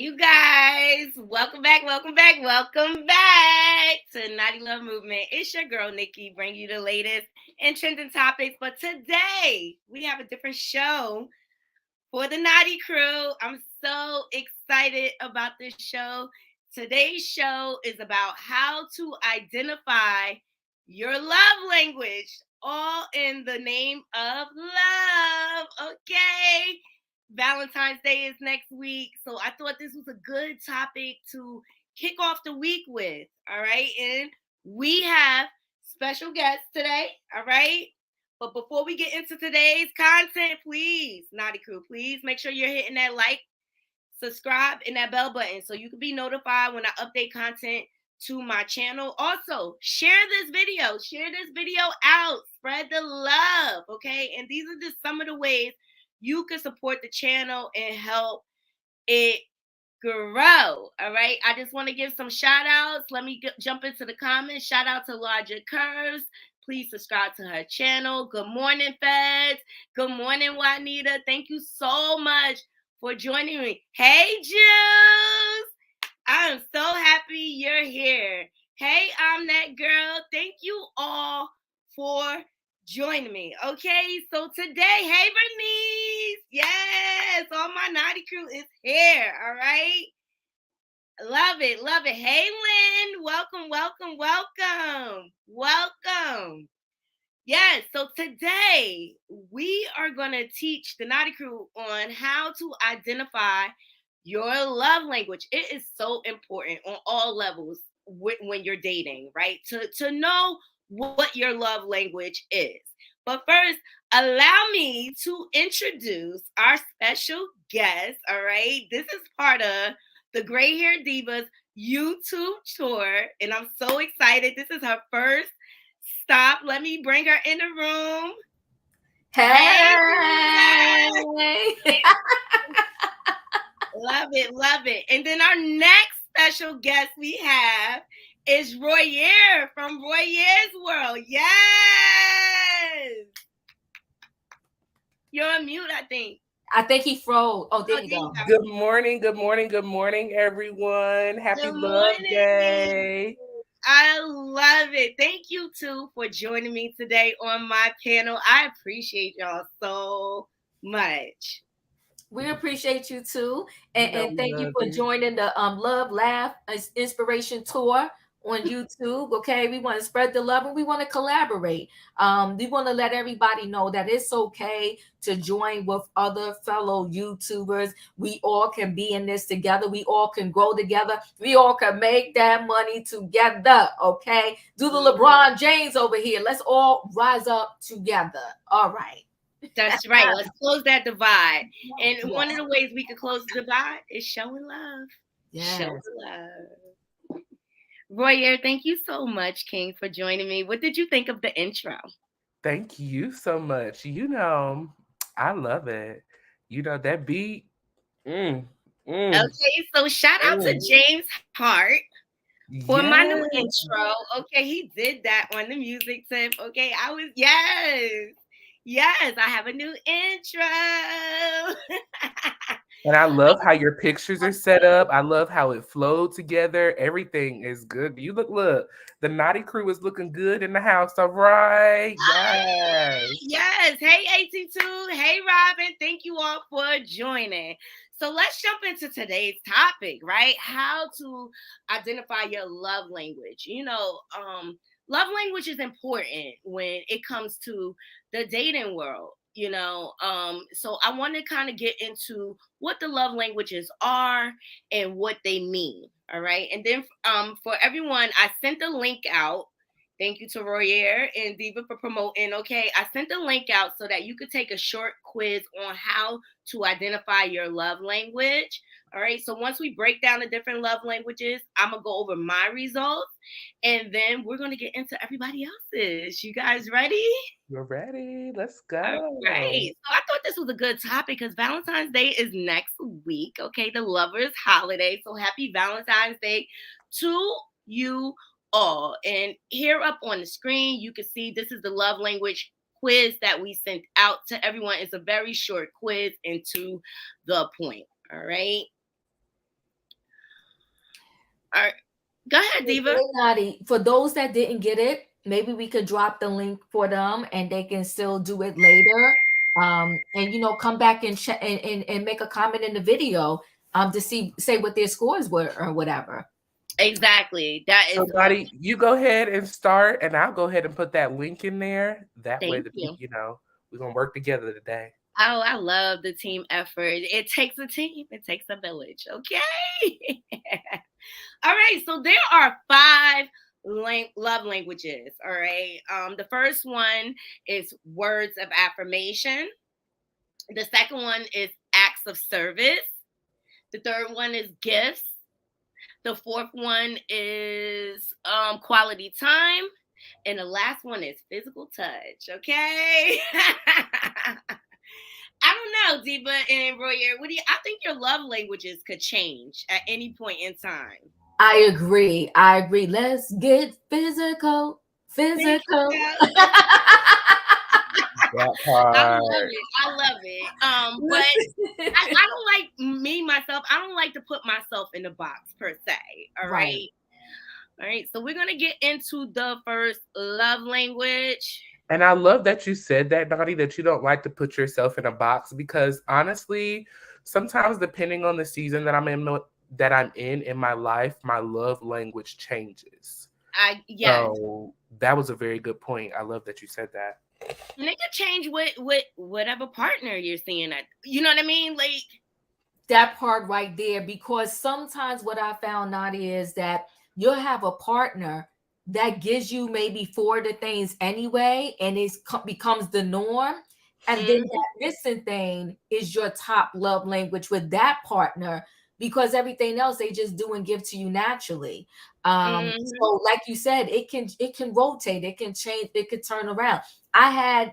You guys, welcome back to Naughty Love Movement. It's your girl Nikki, bringing you the latest and trending topics. But today we have a different show for the Naughty Crew. I'm so excited about this show. Today's show is about how to identify your love language, all in the name of love. Okay. Valentine's Day is next week. So I thought this was a good topic to kick off the week with. All right. And we have special guests today. All right. But before we get into today's content, please, Naughty Crew, please make sure you're hitting that like, subscribe, and that bell button so you can be notified when I update content to my channel. Also, share this video. Share this video out. Spread the love, okay? And these are just some of the ways you can support the channel and help it grow. All right. I just want to give some shout outs. Let me jump into the comments. Shout out to Larger Curves. Please subscribe to her channel. Good morning, Feds. Good morning, Juanita. Thank you so much for joining me. Hey, Juice. I am so happy you're here. Hey, I'm that girl. Thank you all for joining me. Okay, so today, hey, Bernice. Yes, all my Naughty Crew is here. All right. Love it. Love it. Hey, Lynn. Welcome. Yes, so today we are going to teach the Naughty Crew on how to identify your love language. It is so important on all levels when you're dating, right? To know what your love language is. But first, allow me to introduce our special guest, all right? This is part of the Gray Hair Divas YouTube tour, and I'm so excited. This is her first stop. Let me bring her in the room. Hey. Love it. And then our next special guest we have is Royer from Royer's World. Yes. You're on mute, I think. I think he froze. Oh, there you go. Good morning, everyone. Happy Love Day. I love it. Thank you, too, for joining me today on my panel. I appreciate y'all so much. We appreciate you too, and thank you for joining the Love Laugh Inspiration Tour on YouTube. Okay, we want to spread the love and we want to collaborate. We want to let everybody know that it's okay to join with other fellow YouTubers. We all can be in this together. We all can grow together. We all can make that money together. Okay, do the LeBron James over here. Let's all rise up together. All right. That's right. Let's close that divide. And one of the ways we can close the divide is showing love. Yes. Showing love. Royer, thank you so much, King, for joining me. What did you think of the intro? Thank you so much. I love it. That beat. Okay, so shout out to James Hart for my new intro. Okay, he did that on the music tip. Okay, Yes, I have a new intro. And I love how your pictures are set up. I love how it flowed together. Everything is good. Look. The Naughty Crew is looking good in the house. All right. Yes. Hey, AT2. Hey, Robin. Thank you all for joining. So let's jump into today's topic, right? How to identify your love language. Love language is important when it comes to the dating world. So I want to kind of get into what the love languages are and what they mean. All right. And then for everyone, I sent the link out. Thank you to Royer and Diva for promoting. Okay, I sent the link out so that you could take a short quiz on how to identify your love language. All right, so once we break down the different love languages, I'm going to go over my results and then we're going to get into everybody else's. You guys ready? We're ready. Let's go. All right. So I thought this was a good topic because Valentine's Day is next week. Okay, the lovers' holiday. So happy Valentine's Day to you all. And here up on the screen, you can see this is the love language quiz that we sent out to everyone. It's a very short quiz and to the point. All right. All right. Go ahead, Diva. Okay, Naughty. For those that didn't get it, maybe we could drop the link for them and they can still do it later. And come back and check and make a comment in the video to say what their scores were or whatever. Exactly. That is so, Naughty, you go ahead and start, and I'll go ahead and put that link in there. That way, we're gonna work together today. Oh, I love the team effort. It takes a team. It takes a village. Okay. All right. So there are 5 love languages. All right. The first one is words of affirmation. The second one is acts of service. The third one is gifts. The fourth one is quality time. And the last one is physical touch. Okay. I don't know, Diva and Royer. I think your love languages could change at any point in time. I agree. Let's get physical. Physical. I love it. But I don't like me myself. I don't like to put myself in a box per se. All right. All right. So we're gonna get into the first love language. And I love that you said that, Naughty, that you don't like to put yourself in a box, because honestly, sometimes depending on the season that I'm in my life, my love language changes. So that was a very good point. I love that you said that. And it could change with whatever partner you're seeing. You know what I mean? Like that part right there, because sometimes what I found, Naughty, is that you'll have a partner that gives you maybe 4 of the things anyway, and it becomes the norm. And then that missing thing is your top love language with that partner, because everything else they just do and give to you naturally. So like you said, it can rotate, it can change, it could turn around. I had,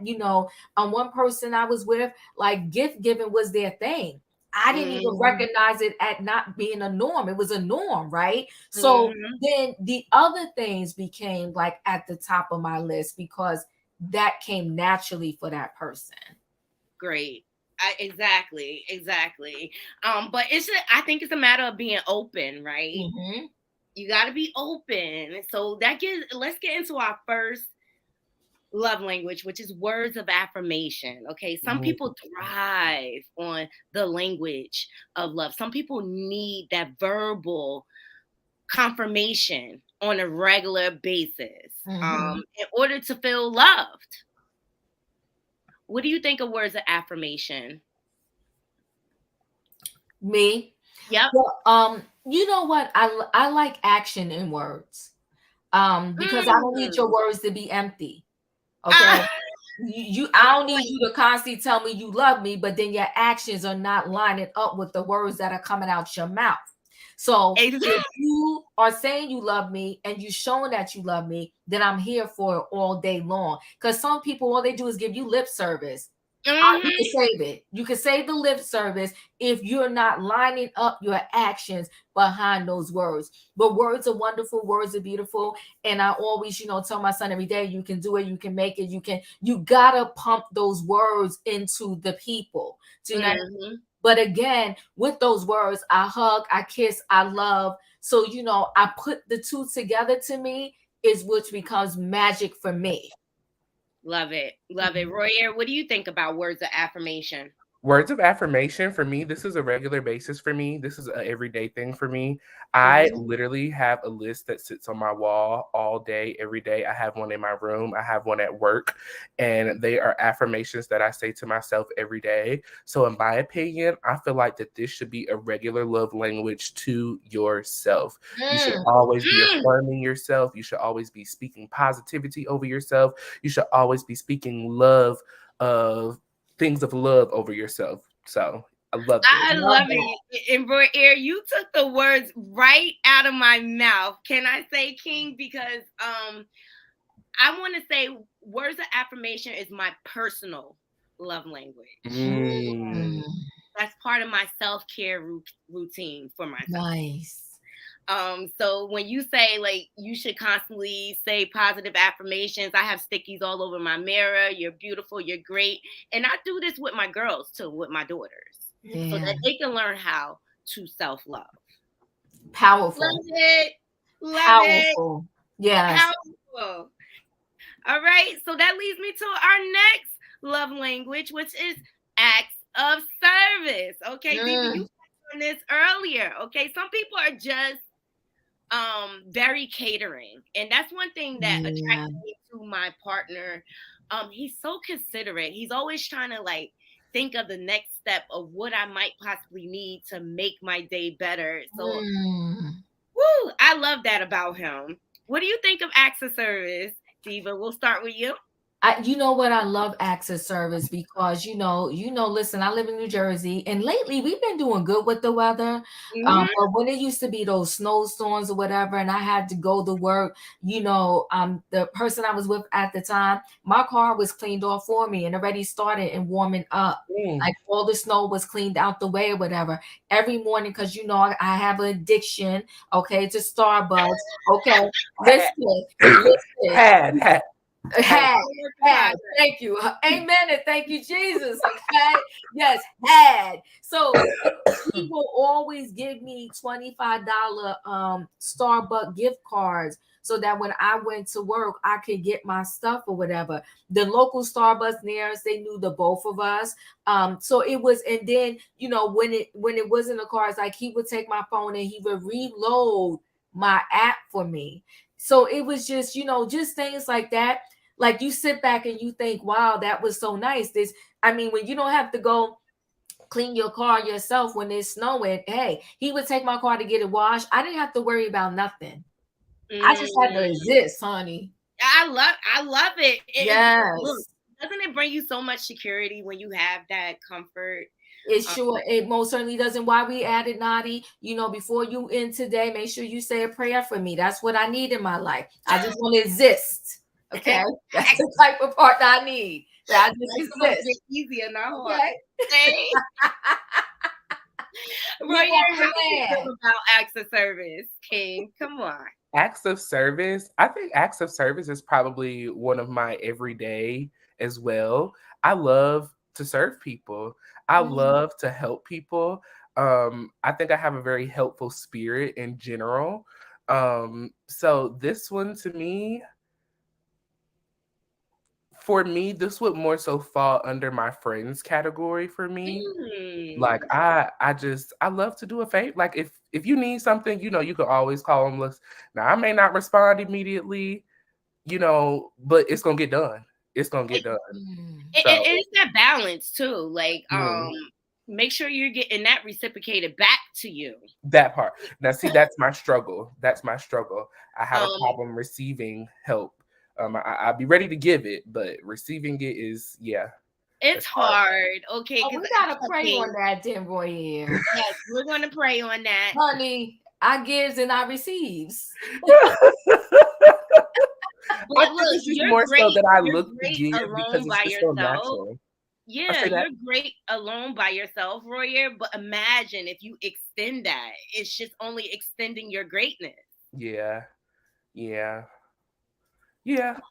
one person I was with, like gift giving was their thing. I didn't even recognize it at not being a norm. It was a norm, right? So then the other things became like at the top of my list because that came naturally for that person. Great. Exactly. But I think it's a matter of being open, right? You got to be open. So let's get into our first love language, which is words of affirmation. Okay. Some people thrive on the language of love. Some people need that verbal confirmation on a regular basis in order to feel loved. What do you think of words of affirmation? Me? Yep. Well, you know what? I like action in words. Because I don't need your words to be empty. Okay. I don't need you to constantly tell me you love me, but then your actions are not lining up with the words that are coming out your mouth. So if you are saying you love me and you showing that you love me, then I'm here for it all day long. Because some people, all they do is give you lip service. You can save it. You can save the lip service if you're not lining up your actions behind those words. But words are wonderful. Words are beautiful. And I always, tell my son every day, you can do it. You can make it. You gotta pump those words into the people. But again, with those words, I hug, I kiss, I love. So, I put the two together to me which becomes magic for me. Love it. Royer, what do you think about words of affirmation? Words of affirmation, for me, this is a regular basis for me. This is an everyday thing for me. I literally have a list that sits on my wall all day, every day. I have one in my room. I have one at work. And they are affirmations that I say to myself every day. So in my opinion, I feel like that this should be a regular love language to yourself. You should always be affirming yourself. You should always be speaking positivity over yourself. You should always be speaking things of love over yourself. So I love this. I love it. And Royer, you took the words right out of my mouth. Can I say, King? Because I want to say words of affirmation is my personal love language. That's part of my self-care routine for myself. Nice. So when you say like you should constantly say positive affirmations, I have stickies all over my mirror. You're beautiful, you're great. And I do this with my girls too, with my daughters. So that they can learn how to self-love. Powerful. Love it. Love it. Powerful. Yes. Powerful. All right. So that leads me to our next love language, which is acts of service. Okay, Diva, you touched on this earlier. Okay, some people are just very catering, and that's one thing that attracts me to my partner. He's so considerate. He's always trying to like think of the next step of what I might possibly need to make my day better. So woo, I love that about him. What do you think of acts of service, Diva? We'll start with you. You know what? I love acts of service because listen, I live in New Jersey, and lately we've been doing good with the weather. But when it used to be those snowstorms or whatever, and I had to go to work, the person I was with at the time, my car was cleaned off for me and already started and warming up. Like all the snow was cleaned out the way or whatever. Every morning, because I have an addiction, okay, to Starbucks. Okay, listen. Had. Thank you. Amen. And thank you, Jesus. Okay. Yes, had. So he will always give me $25 Starbucks gift cards so that when I went to work, I could get my stuff or whatever. The local Starbucks near us, they knew the both of us. So it was, and then when it wasn't a car, it's like he would take my phone and he would reload my app for me. So it was just, just things like that. Like you sit back and you think, wow, that was so nice. When you don't have to go clean your car yourself when it's snowing, hey, he would take my car to get it washed. I didn't have to worry about nothing. I just had to exist, honey. I love it. Yes. Doesn't it bring you so much security when you have that comfort? It most certainly doesn't. Why we added Knotty, before you end today, make sure you say a prayer for me. That's what I need in my life. I just want to exist. Okay, that's the type of partner I need. That I just exist. Easier now. Okay. Roy, how do you feel about acts of service, King? Come on. Acts of service. I think acts of service is probably one of my everyday as well. I love to serve people. I love to help people. I think I have a very helpful spirit in general. So this one to me, for me, this would more so fall under my friends category for me. Like I love to do a favor. Like if you need something, you can always call them. Now I may not respond immediately, but it's gonna get done. It's gonna get done. It's that balance too. Like make sure you're getting that reciprocated back to you. That part. Now see, that's my struggle. I have a problem receiving help. I'd be ready to give it, but receiving it is, it's hard. Okay, we gotta pray on that, then, Roy. Yes, we're gonna pray on that, honey. I gives and I receives. But look, you're more great, so that I look to give alone by yourself. So yeah, you're great alone by yourself, Royer. But imagine if you extend that; it's just only extending your greatness. Yeah.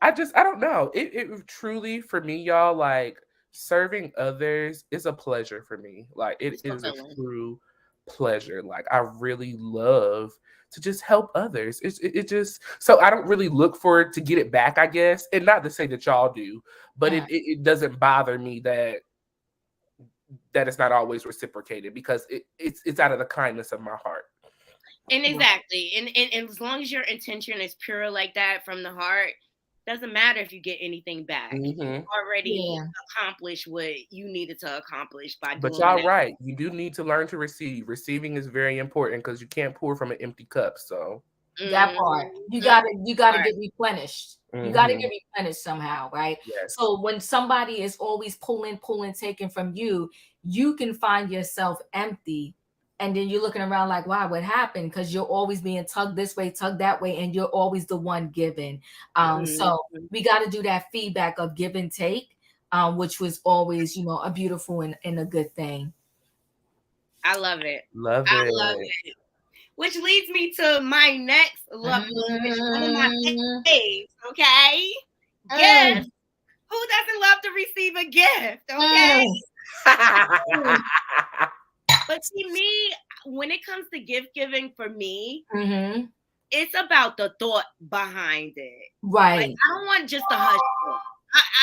I don't know. It truly, for me, y'all, like serving others is a pleasure for me. Like it is a true pleasure. Like I really love to just help others. It just, so I don't really look for it to get it back, I guess. And not to say that y'all do, but it doesn't bother me that it's not always reciprocated, because it's out of the kindness of my heart. And exactly. And as long as your intention is pure like that from the heart, doesn't matter if you get anything back. You already accomplished what you needed to accomplish by doing that. But y'all right. You do need to learn to receive. Receiving is very important, because you can't pour from an empty cup. So that part. You gotta get replenished. You gotta get replenished somehow, right? Yes. So when somebody is always pulling, taking from you, you can find yourself empty. And then you're looking around like, wow, what happened? Because you're always being tugged this way, tugged that way, and you're always the one giving. So we got to do that feedback of give and take, which was always, a beautiful and a good thing. I love it. I love it. Which leads me to my next love language, one of my faves, okay? Gifts. Who doesn't love to receive a gift, okay? But see, me, when it comes to gift giving, for me, Mm-hmm. it's about the thought behind it. Right. Like, I don't want just a hush.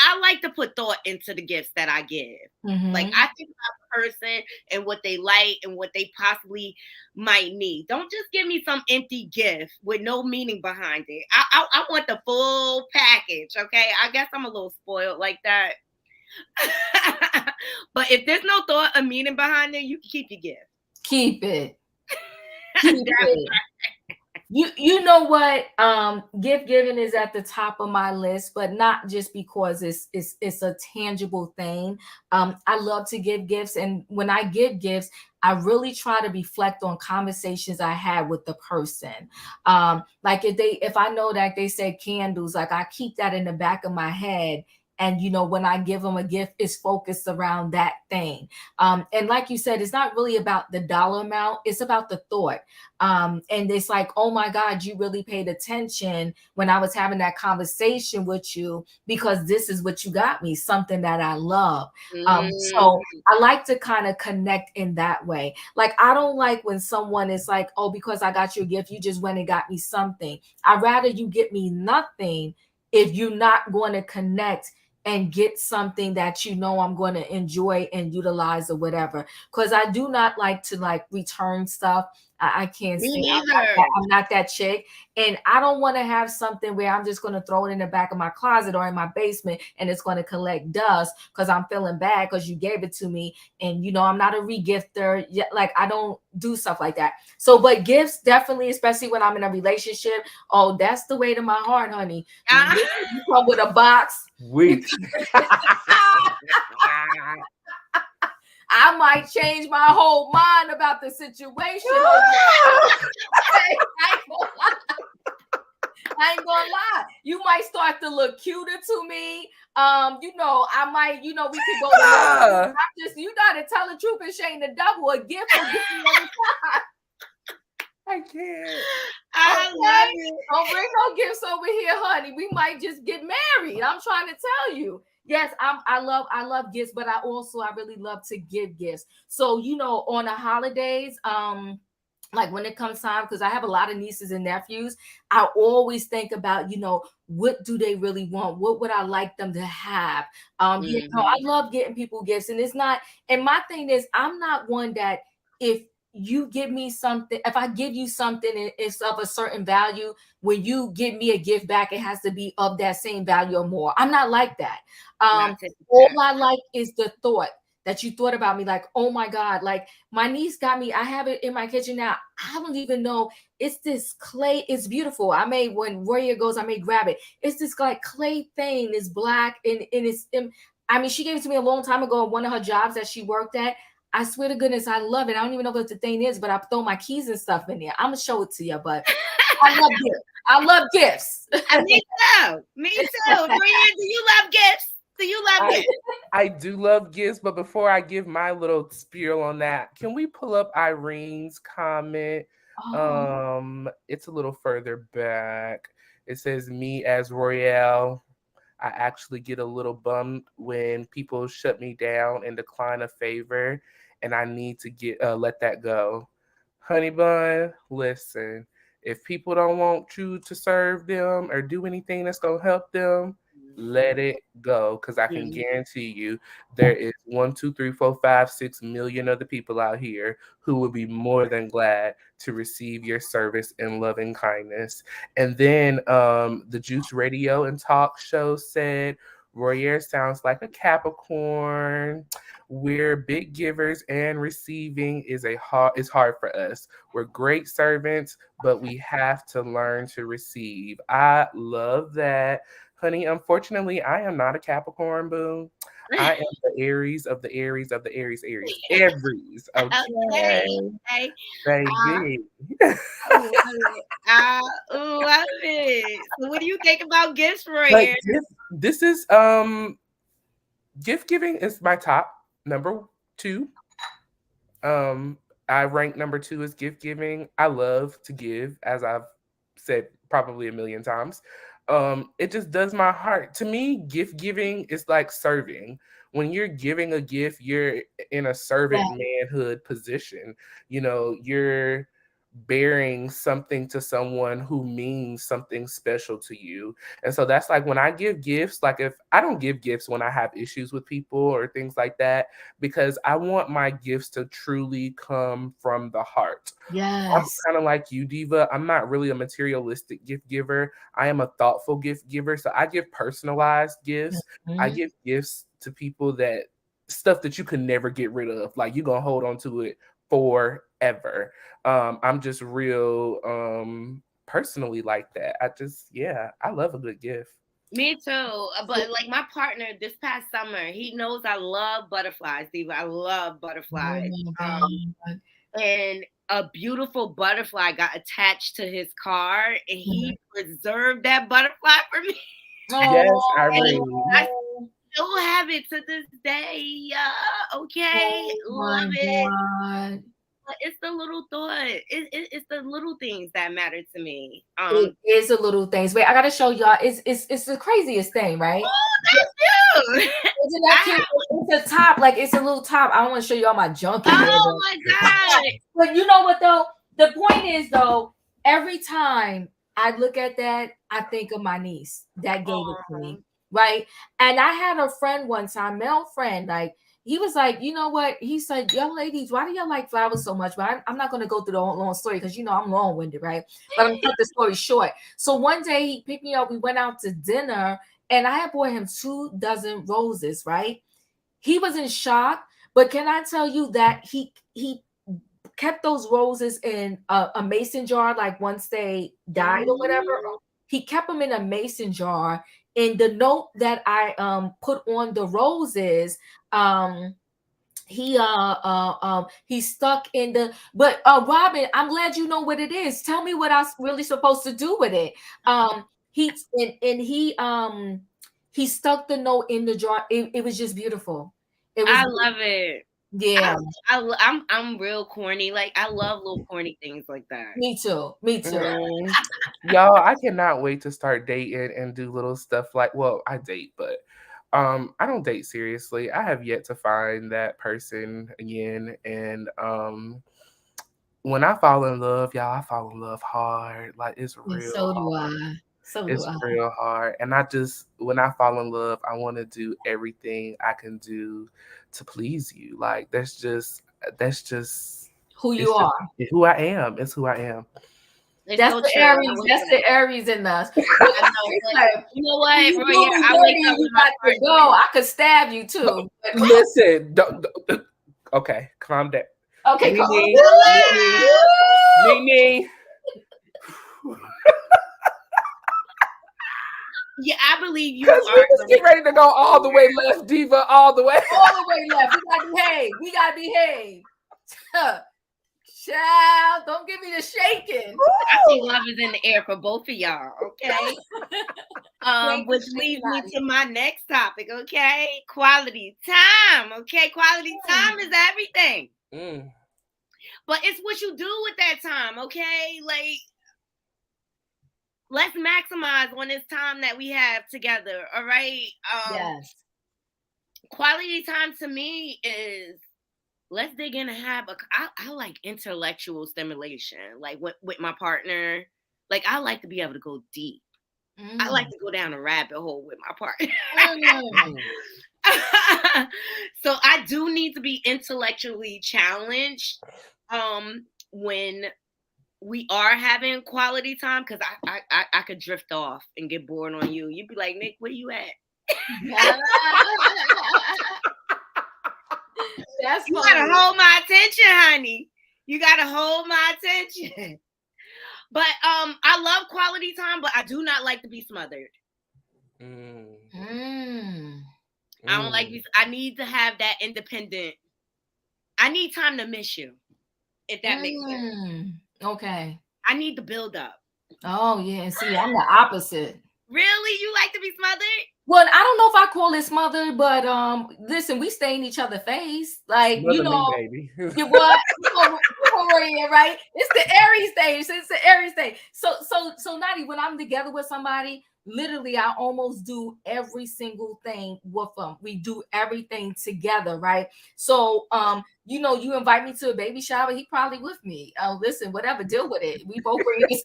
I like to put thought into the gifts that I give. Mm-hmm. Like, I think about the person and what they like and what they possibly might need. Don't just give me some empty gift with no meaning behind it. I want the full package. Okay, I guess I'm a little spoiled like that. But if there's no thought or meaning behind it, you can keep your gift. Keep it. Keep it. You know what? Gift giving is at the top of my list, but not just because it's a tangible thing. I love to give gifts, and when I give gifts, I really try to reflect on conversations I had with the person. Like if I know that they said candles, like I keep that in the back of my head. And when I give them a gift, it's focused around that thing. And like you said, it's not really about the dollar amount; it's about the thought. And it's like, oh my God, you really paid attention when I was having that conversation with you, because this is what you got me, something that I love. So I like to kind of connect in that way. Like, I don't like when someone is like, oh, because I got you a gift, you just went and got me something. I'd rather you get me nothing if you're not going to connect and get something that I'm going to enjoy and utilize or whatever. Because I do not like to return stuff. I can't Me stand. neither. I'm not that chick, and I don't want to have something where I'm just going to throw it in the back of my closet or in my basement, and it's going to collect dust because I'm feeling bad because you gave it to me, and I'm not a regifter. Like, I don't do stuff like that. So, but gifts definitely, especially when I'm in a relationship. Oh, that's the way to my heart, honey. You come with a box. Sweet. I might change my whole mind about the situation. I ain't gonna lie. You might start to look cuter to me. I might, we could go to I'm just, you gotta tell the truth and shame the devil. A gift will get me every time. I can't. I love it. Don't bring no gifts over here, honey. We might just get married. I'm trying to tell you. Yes, I love gifts, but I really love to give gifts. So, on the holidays, like when it comes time, because I have a lot of nieces and nephews, I always think about, what do they really want? What would I like them to have? I love getting people gifts, and it's not, and my thing is, I'm not one that if you give me something, if I give you something and it's of a certain value, when you give me a gift back, it has to be of that same value or more. I'm not like that. All I like is the thought that you thought about me, like, oh my God, like my niece got me, I have it in my kitchen now. I don't even know. It's this clay. It's beautiful. When Warrior goes, I may grab it. It's this like clay thing. It's black and it's, she gave it to me a long time ago at one of her jobs that she worked at. I swear to goodness, I love it. I don't even know what the thing is, but I throw my keys and stuff in there. I'm gonna show it to you, but I love gifts. I love gifts. Me too. Me too. Maria, do you love gifts? Do you love gifts? I do love gifts, but before I give my little spiel on that, can we pull up Irene's comment? Oh. It's a little further back. It says, me as Royale, I actually get a little bummed when people shut me down and decline a favor, and I need to let that go. Honey bun, listen, if people don't want you to serve them or do anything that's going to help them, let it go, because I can guarantee you there is 1, 2, 3, 4, 5, 6 million other people out here who would be more than glad to receive your service and loving kindness. And then the Juice Radio and Talk Show said, Royer sounds like a Capricorn. We're big givers, and receiving is hard for us. We're great servants, but we have to learn to receive. I love that. Honey, unfortunately, I am not a Capricorn, boo. I am the Aries of the Aries of the Aries. Aries. Okay. Baby. I love it. So what do you think about gifts, Roy? Like, this is gift giving is my top number 2. I rank number 2 as gift giving. I love to give, as I've said probably a million times. It just does my heart. To me, gift giving is like serving. When you're giving a gift, you're in a servant manhood position. You're bearing something to someone who means something special to you. And so that's like when I give gifts, like if I don't give gifts when I have issues with people or things like that, because I want my gifts to truly come from the heart. I'm Yes. kind of like you, Diva. I'm not really a materialistic gift giver. I am a thoughtful gift giver. So I give personalized gifts. I give gifts to people that stuff that you can never get rid of. Like you're gonna hold on to it forever. I'm just real personally like that. I love a good gift. Me too. But like my partner this past summer, he knows I love butterflies, Diva. I love butterflies. And a beautiful butterfly got attached to his car, and he preserved that butterfly for me. Yes, I still have it to this day. Okay, love it. But it's the little thought. It's the little things that matter to me. It is the little things. Wait, I gotta show y'all. It's the craziest thing, right? Oh, that's cute. Isn't that cute? It's a top, like it's a little top. I don't want to show y'all my junk. Oh my god! But you know what though? The point is though, every time I look at that, I think of my niece that gave it to me, right? And I had a friend one time, male friend, like. He was like, you know what? He said, young ladies, why do y'all like flowers so much? But I'm not going to go through the whole long story because, I'm long-winded, right? But I'm going to cut the story short. So one day he picked me up. We went out to dinner and I had bought him 2 dozen roses, right? He was in shock. But can I tell you that he kept those roses in a mason jar, like once they died or whatever. He kept them in a mason jar. And the note that I put on the roses, he stuck in the. But Robin, I'm glad you know what it is. Tell me what I'm really supposed to do with it. He stuck the note in the jar. It was just beautiful. I love it. Yeah, I'm real corny. Like I love little corny things like that. Me too. Y'all, I cannot wait to start dating and do little stuff like. Well, I date, but I don't date seriously. I have yet to find that person again, and when I fall in love, y'all, I fall in love hard. Like it's real. So do I. It's real hard. And when I fall in love, I want to do everything I can do to please you. Like that's just who you are. Who I am. It's who I am. That's the Aries. That's the Aries in us. You know what, bro? Yeah, I wake up with my partner. Go. I could stab you too. Listen, don't, okay, calm down. Okay, calm down. Nene. Yeah, I believe you. Because we just get ready to go all the way left, Diva, all the way. All the way left. We gotta behave. Child, don't give me the shaking. I think love is in the air for both of y'all, okay? Which leads me to my next topic, okay? Quality time, okay? Quality time is everything. But it's what you do with that time, okay? Like, let's maximize on this time that we have together, all right? Yes. Quality time to me is let's dig in and have I like intellectual stimulation, like with my partner. Like I like to be able to go deep. I like to go down a rabbit hole with my partner. So I do need to be intellectually challenged when we are having quality time, because I could drift off and get bored on you. You'd be like, Nick, where you at? That's you gotta hold my attention, honey. You gotta hold my attention. But I love quality time, but I do not like to be smothered. I don't like these. I need to have that independent. I need time to miss you, if that makes sense. Okay. I need the build up. Oh yeah. See, I'm the opposite. Really? You like to be smothered? Well, I don't know if I call it smothered, but listen, we stay in each other's face, like Smother me, baby. You what? Right? It's the Aries stage. It's the Aries stage. So, Knotty, when I'm together with somebody, literally I almost do every single thing with him. We do everything together, right? So you know, you invite me to a baby shower, he probably with me. Listen, whatever, deal with it. We both bring this.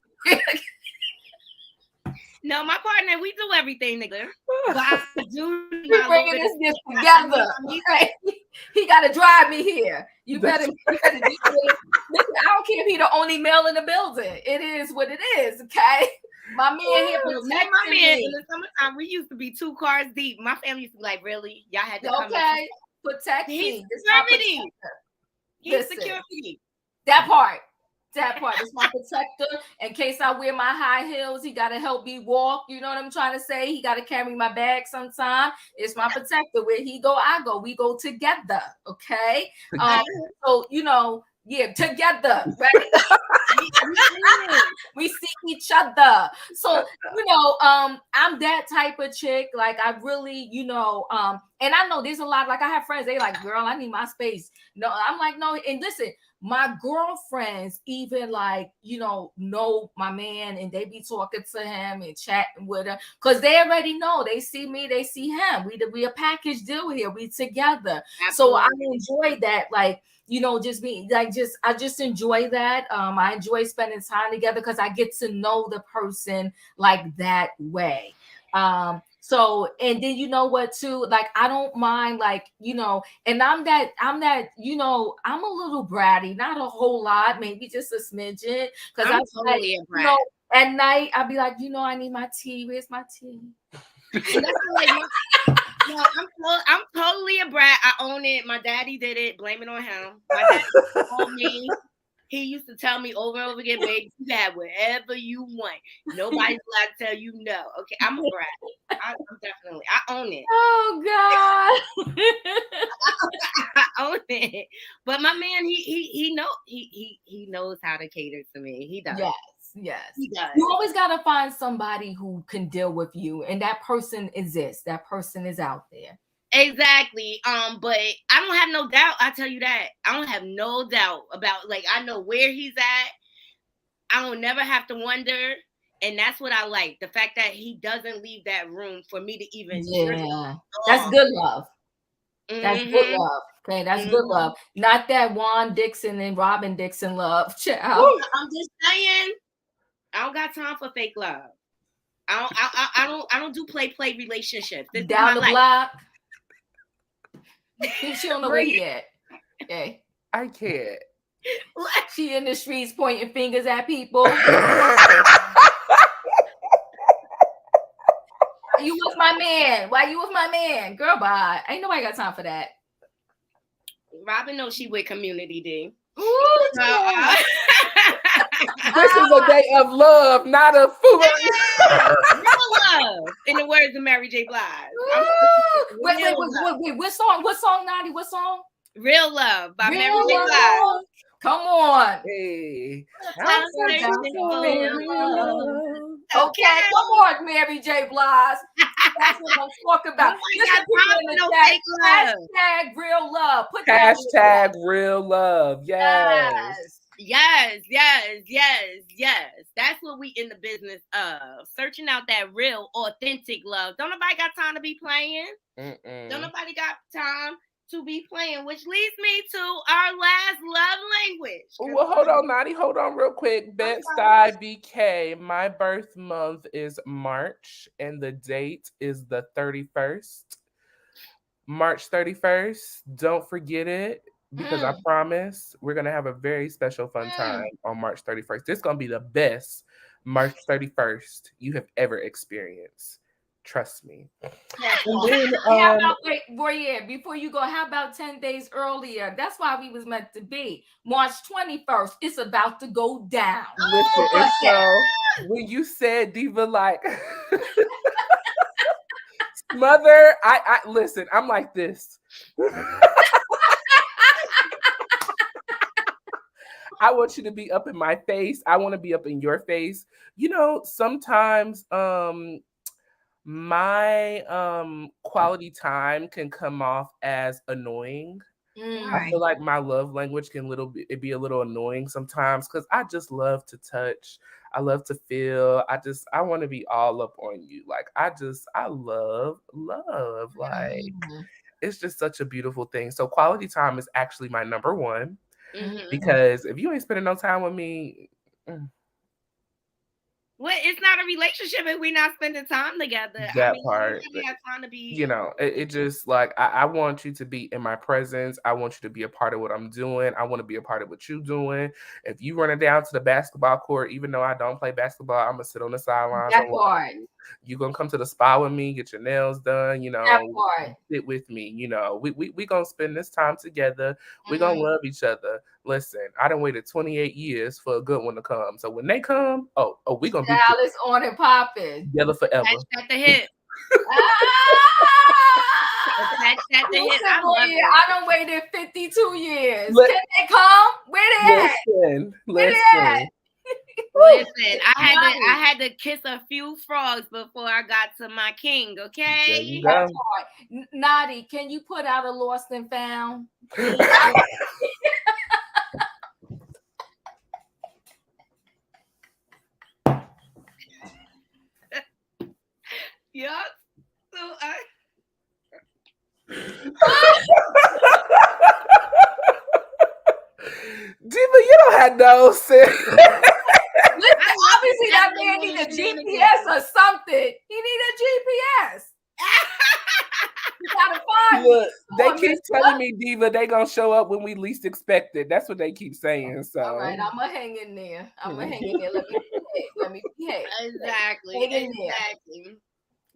No, my partner, we do everything together. But I do need We my little bringing bit this of gift I together. need Okay? He got to drive me here. You better deal with it. Listen, I don't care if he the only male in the building. It is what it is, okay? My man here protecting me and my man me. in the summertime, we used to be 2 cars deep. My family used to be like, really? Y'all had to come in. Okay, protect He's me. It's my security. protector. He's Listen, security. that part. That part is my protector. In case I wear my high heels, he got to help me walk. You know what I'm trying to say? He got to carry my bag sometime. It's my protector. Where he go, I go. We go together. Okay. So you know, yeah, together, right? We see each other. So you know, I'm that type of chick. Like I really, you know, and I know there's a lot. Like I have friends. They like, girl, I need my space. No, I'm like, no. And listen, my girlfriends even like, you know my man, and they be talking to him and chatting with him because they already know. They see me, they see him. We a package deal here. We together. Absolutely. So I enjoy that. Like, you know, just be like, I just enjoy that. I enjoy spending time together because I get to know the person like that way. So, and then you know what too, like I don't mind, like, you know, and I'm that, you know, I'm a little bratty, not a whole lot, maybe just a smidgen. Because I'm totally a brat. You know, at night I'll be like, you know, I need my tea. Where's my tea? And that's like no, I'm totally a brat. I own it. My daddy did it. Blame it on him. My daddy told me. He used to tell me over and over again, baby, you can have whatever you want. Nobody's allowed to tell you no. Okay, I'm a brat. I'm definitely. I own it. Oh God. I own it. But my man, he knows how to cater to me. He does. Yes. He does. You always gotta find somebody who can deal with you, and that person exists. That person is out there. Exactly. But I don't have no doubt. I tell you that. I don't have no doubt about, like, I know where he's at. I don't never have to wonder. And that's what I like. The fact that he doesn't leave that room for me to even. Yeah. That's good love. That's good love. Okay, that's good love. Not that Juan Dixon and Robin Dixon love. Child. I'm just saying, I don't got time for fake love. I don't do play relationships. This down the life. block. She don't know where he at. Okay. I can't. She in the streets pointing fingers at people. You with my man? Why you with my man? Girl, bye. Ain't nobody got time for that. Robin knows she with Community D. Ooh, this is a day of love, not of food. Real love, in the words of Mary J. Blige. Wait, what song? What song, Knotty? What song? Real Love by Mary J. Blige. Come on. Hey. Okay, come on, Mary J. Blige. That's what I'm talking about. Hashtag real love. Put hashtag real love. Yes. That's what we in the business of. Searching out that real, authentic love. Don't nobody got time to be playing. Don't nobody got time to be playing, which leads me to our last love language. Well, hold on, Knotty. Hold on real quick. Bed-Stuy BK. My birth month is March, and the date is the 31st. March 31st. Don't forget it, because I promise we're going to have a very special fun time on March 31st. This is going to be the best March 31st you have ever experienced. Trust me. Then, how about, before you go, how about 10 days earlier? That's why we was meant to be. March 21st. It's about to go down. Listen, and so when you said Diva, like mother, I listen, I'm like this. I want you to be up in my face. I want to be up in your face. You know, sometimes my quality time can come off as annoying. I feel like my love language can be a little annoying sometimes, because I just love to touch. I love to feel. I want to be all up on you. Like I love love. Like it's just such a beautiful thing. So quality time is actually my number one because if you ain't spending no time with me. Well, it's not a relationship if we're not spending time together. That I mean, part, we have time to be. you know, it just like I want you to be in my presence. I want you to be a part of what I'm doing. I want to be a part of what you're doing. If you running down to the basketball court, even though I don't play basketball, I'm gonna sit on the sidelines. That part. You gonna come to the spa with me, get your nails done, you know, that part. sit with me, you know. We gonna spend this time together. We gonna love each other. Listen, I done waited 28 years for a good one to come. So when they come, we gonna be Dallas on and popping. together forever. At the hip. At the hip. I done waited 52 years. Can they come? Where they at? Listen. Listen, I had to kiss a few frogs before I got to my king, okay? There you go. Knotty, can you put out a lost and found? Yeah. So Diva, you don't have no sense. Obviously, that man need a GPS or something. He need a GPS. You gotta find Look, they keep telling me, Diva, they gonna show up when we least expect it. That's what they keep saying. So all right, I'm gonna hang in there. Let me behave. Exactly.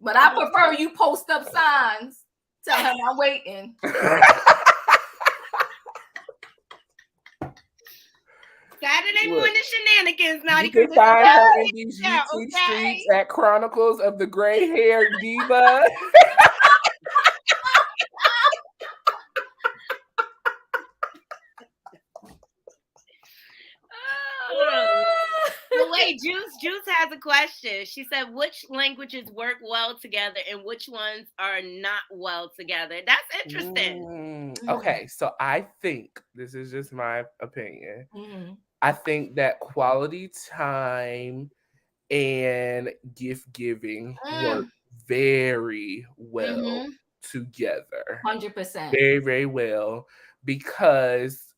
But I prefer you post up signs. Tell him I'm waiting. Saturday morning shenanigans. Now you can find her in these YouTube streets at Chronicles of the Gray Hair Diva. Wait, Juice has a question. She said, which languages work well together and which ones are not well together? That's interesting. Okay, so I think, this is just my opinion, I think that quality time and gift giving work very well together. 100%. Very, very well. Because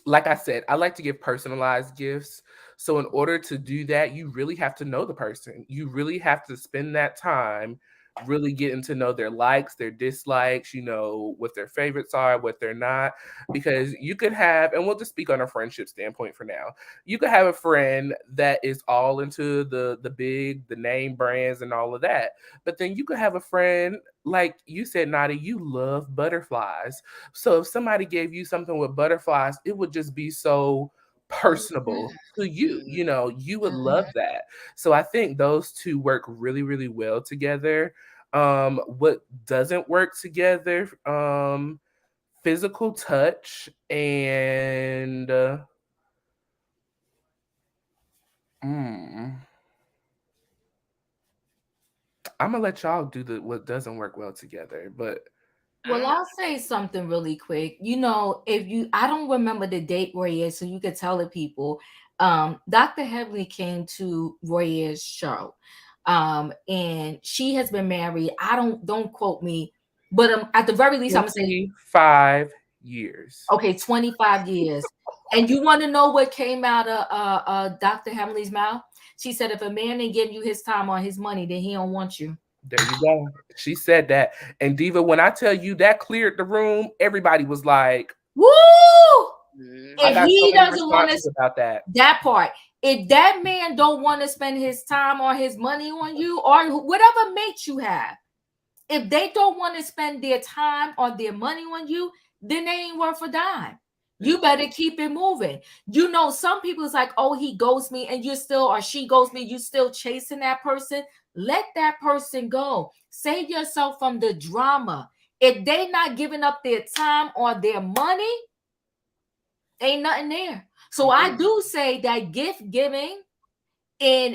like I said, I like to give personalized gifts. So in order to do that, you really have to know the person. You really have to spend that time really getting to know their likes, their dislikes, you know, what their favorites are, what they're not. Because you could have, and we'll just speak on a friendship standpoint for now. You could have a friend that is all into the name brands and all of that. But then you could have a friend, like you said, Knotty, you love butterflies. So if somebody gave you something with butterflies, it would just be so personable to you. You know, you would love that. So I think those two work really, really well together. What doesn't work together, physical touch and I'm gonna let y'all do what doesn't work well together, but well, I'll say something really quick. You know, I don't remember the date Roy's, so you could tell the people. Dr. Heavenly came to Roy's show, and she has been married. Don't quote me, but at the very least, I'm gonna say 5 years. Okay, 25 years. And you want to know what came out of Dr. Heavenly's mouth? She said, if a man ain't giving you his time or his money, then he don't want you. There you go. She said that. And Diva, when I tell you that cleared the room, everybody was like, woo! If he doesn't want to about that part, if that man don't want to spend his time or his money on you or whatever mate you have, if they don't want to spend their time or their money on you, then they ain't worth a dime. You better keep it moving. You know, some people is like, oh, he ghosts me and you're still, or she ghosts me, you still chasing that person. Let that person go. Save yourself from the drama. If they not giving up their time or their money, ain't nothing there. So I do say that gift giving and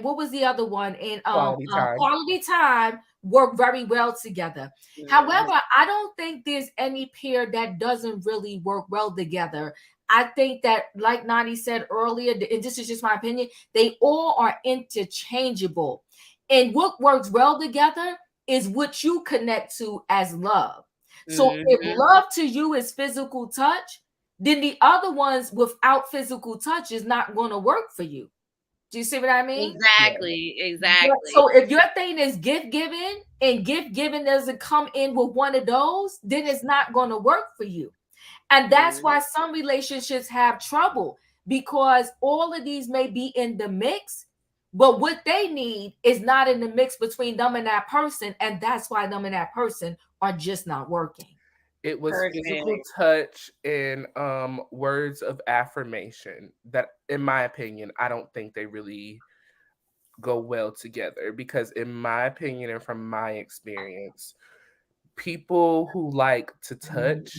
what was the other one? And quality time work very well together. Mm-hmm. However, I don't think there's any pair that doesn't really work well together. I think that, like Knotty said earlier, and this is just my opinion, they all are interchangeable. And what works well together is what you connect to as love. So if love to you is physical touch, then the other ones without physical touch is not going to work for you. Do you see what I mean? Exactly. So if your thing is gift giving and gift giving doesn't come in with one of those, then it's not going to work for you. And that's why some relationships have trouble, because all of these may be in the mix, but what they need is not in the mix between them and that person. And that's why them and that person are just not working. It was physical touch and words of affirmation that, in my opinion, I don't think they really go well together, because in my opinion and from my experience, people who like to touch,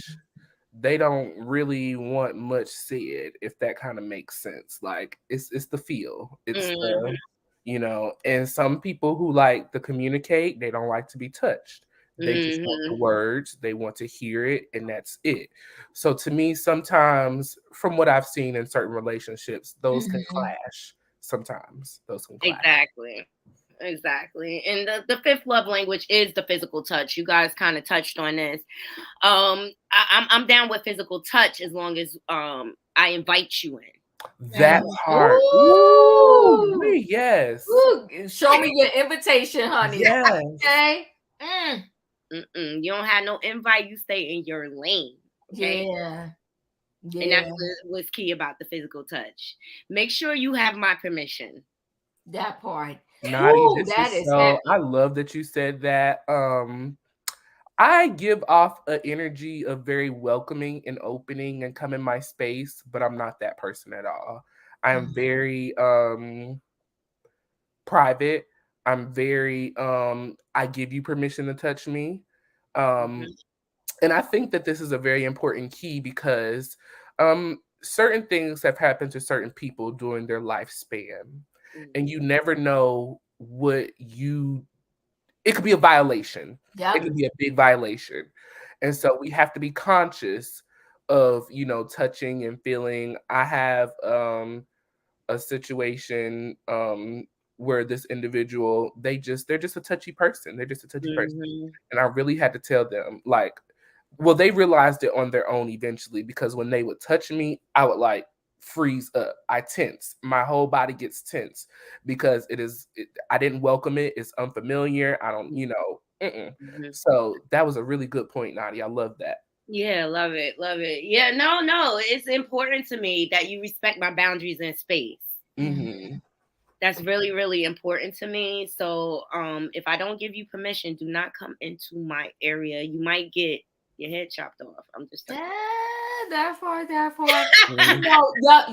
they don't really want much said, if that kind of makes sense. Like it's the feel. It's the, you know, and some people who like to communicate, they don't like to be touched. They just want the words, they want to hear it, and that's it. So to me, sometimes, from what I've seen in certain relationships, those can clash. Sometimes those can clash. Exactly. And the fifth love language is the physical touch. You guys kind of touched on this. I'm down with physical touch as long as I invite you in. That part. Ooh, yes. Ooh, show me your invitation, honey. Yes. Okay. You don't have no invite. You stay in your lane. Okay? Yeah. And that's what's key about the physical touch. Make sure you have my permission. That part. Knotty, that is so heavy. I love that you said that. I give off an energy of very welcoming and opening and come in my space, but I'm not that person at all. I am very private. I'm very I give you permission to touch me. And I think that this is a very important key, because certain things have happened to certain people during their lifespan, and you never know what it could be a violation. It could be a big violation. And so we have to be conscious of, you know, touching and feeling. I have a situation where this individual, they're just a touchy person. They're just a touchy person. And I really had to tell them, like, well, they realized it on their own eventually, because when they would touch me, I would like freeze up. I tense. My whole body gets tense, because I didn't welcome it. It's unfamiliar. I don't, you know. So that was a really good point, Knotty. I love that. Yeah, love it. Yeah, no. It's important to me that you respect my boundaries in space. That's really, really important to me. So if I don't give you permission, do not come into my area. You might get your head chopped off. I'm just saying. That part.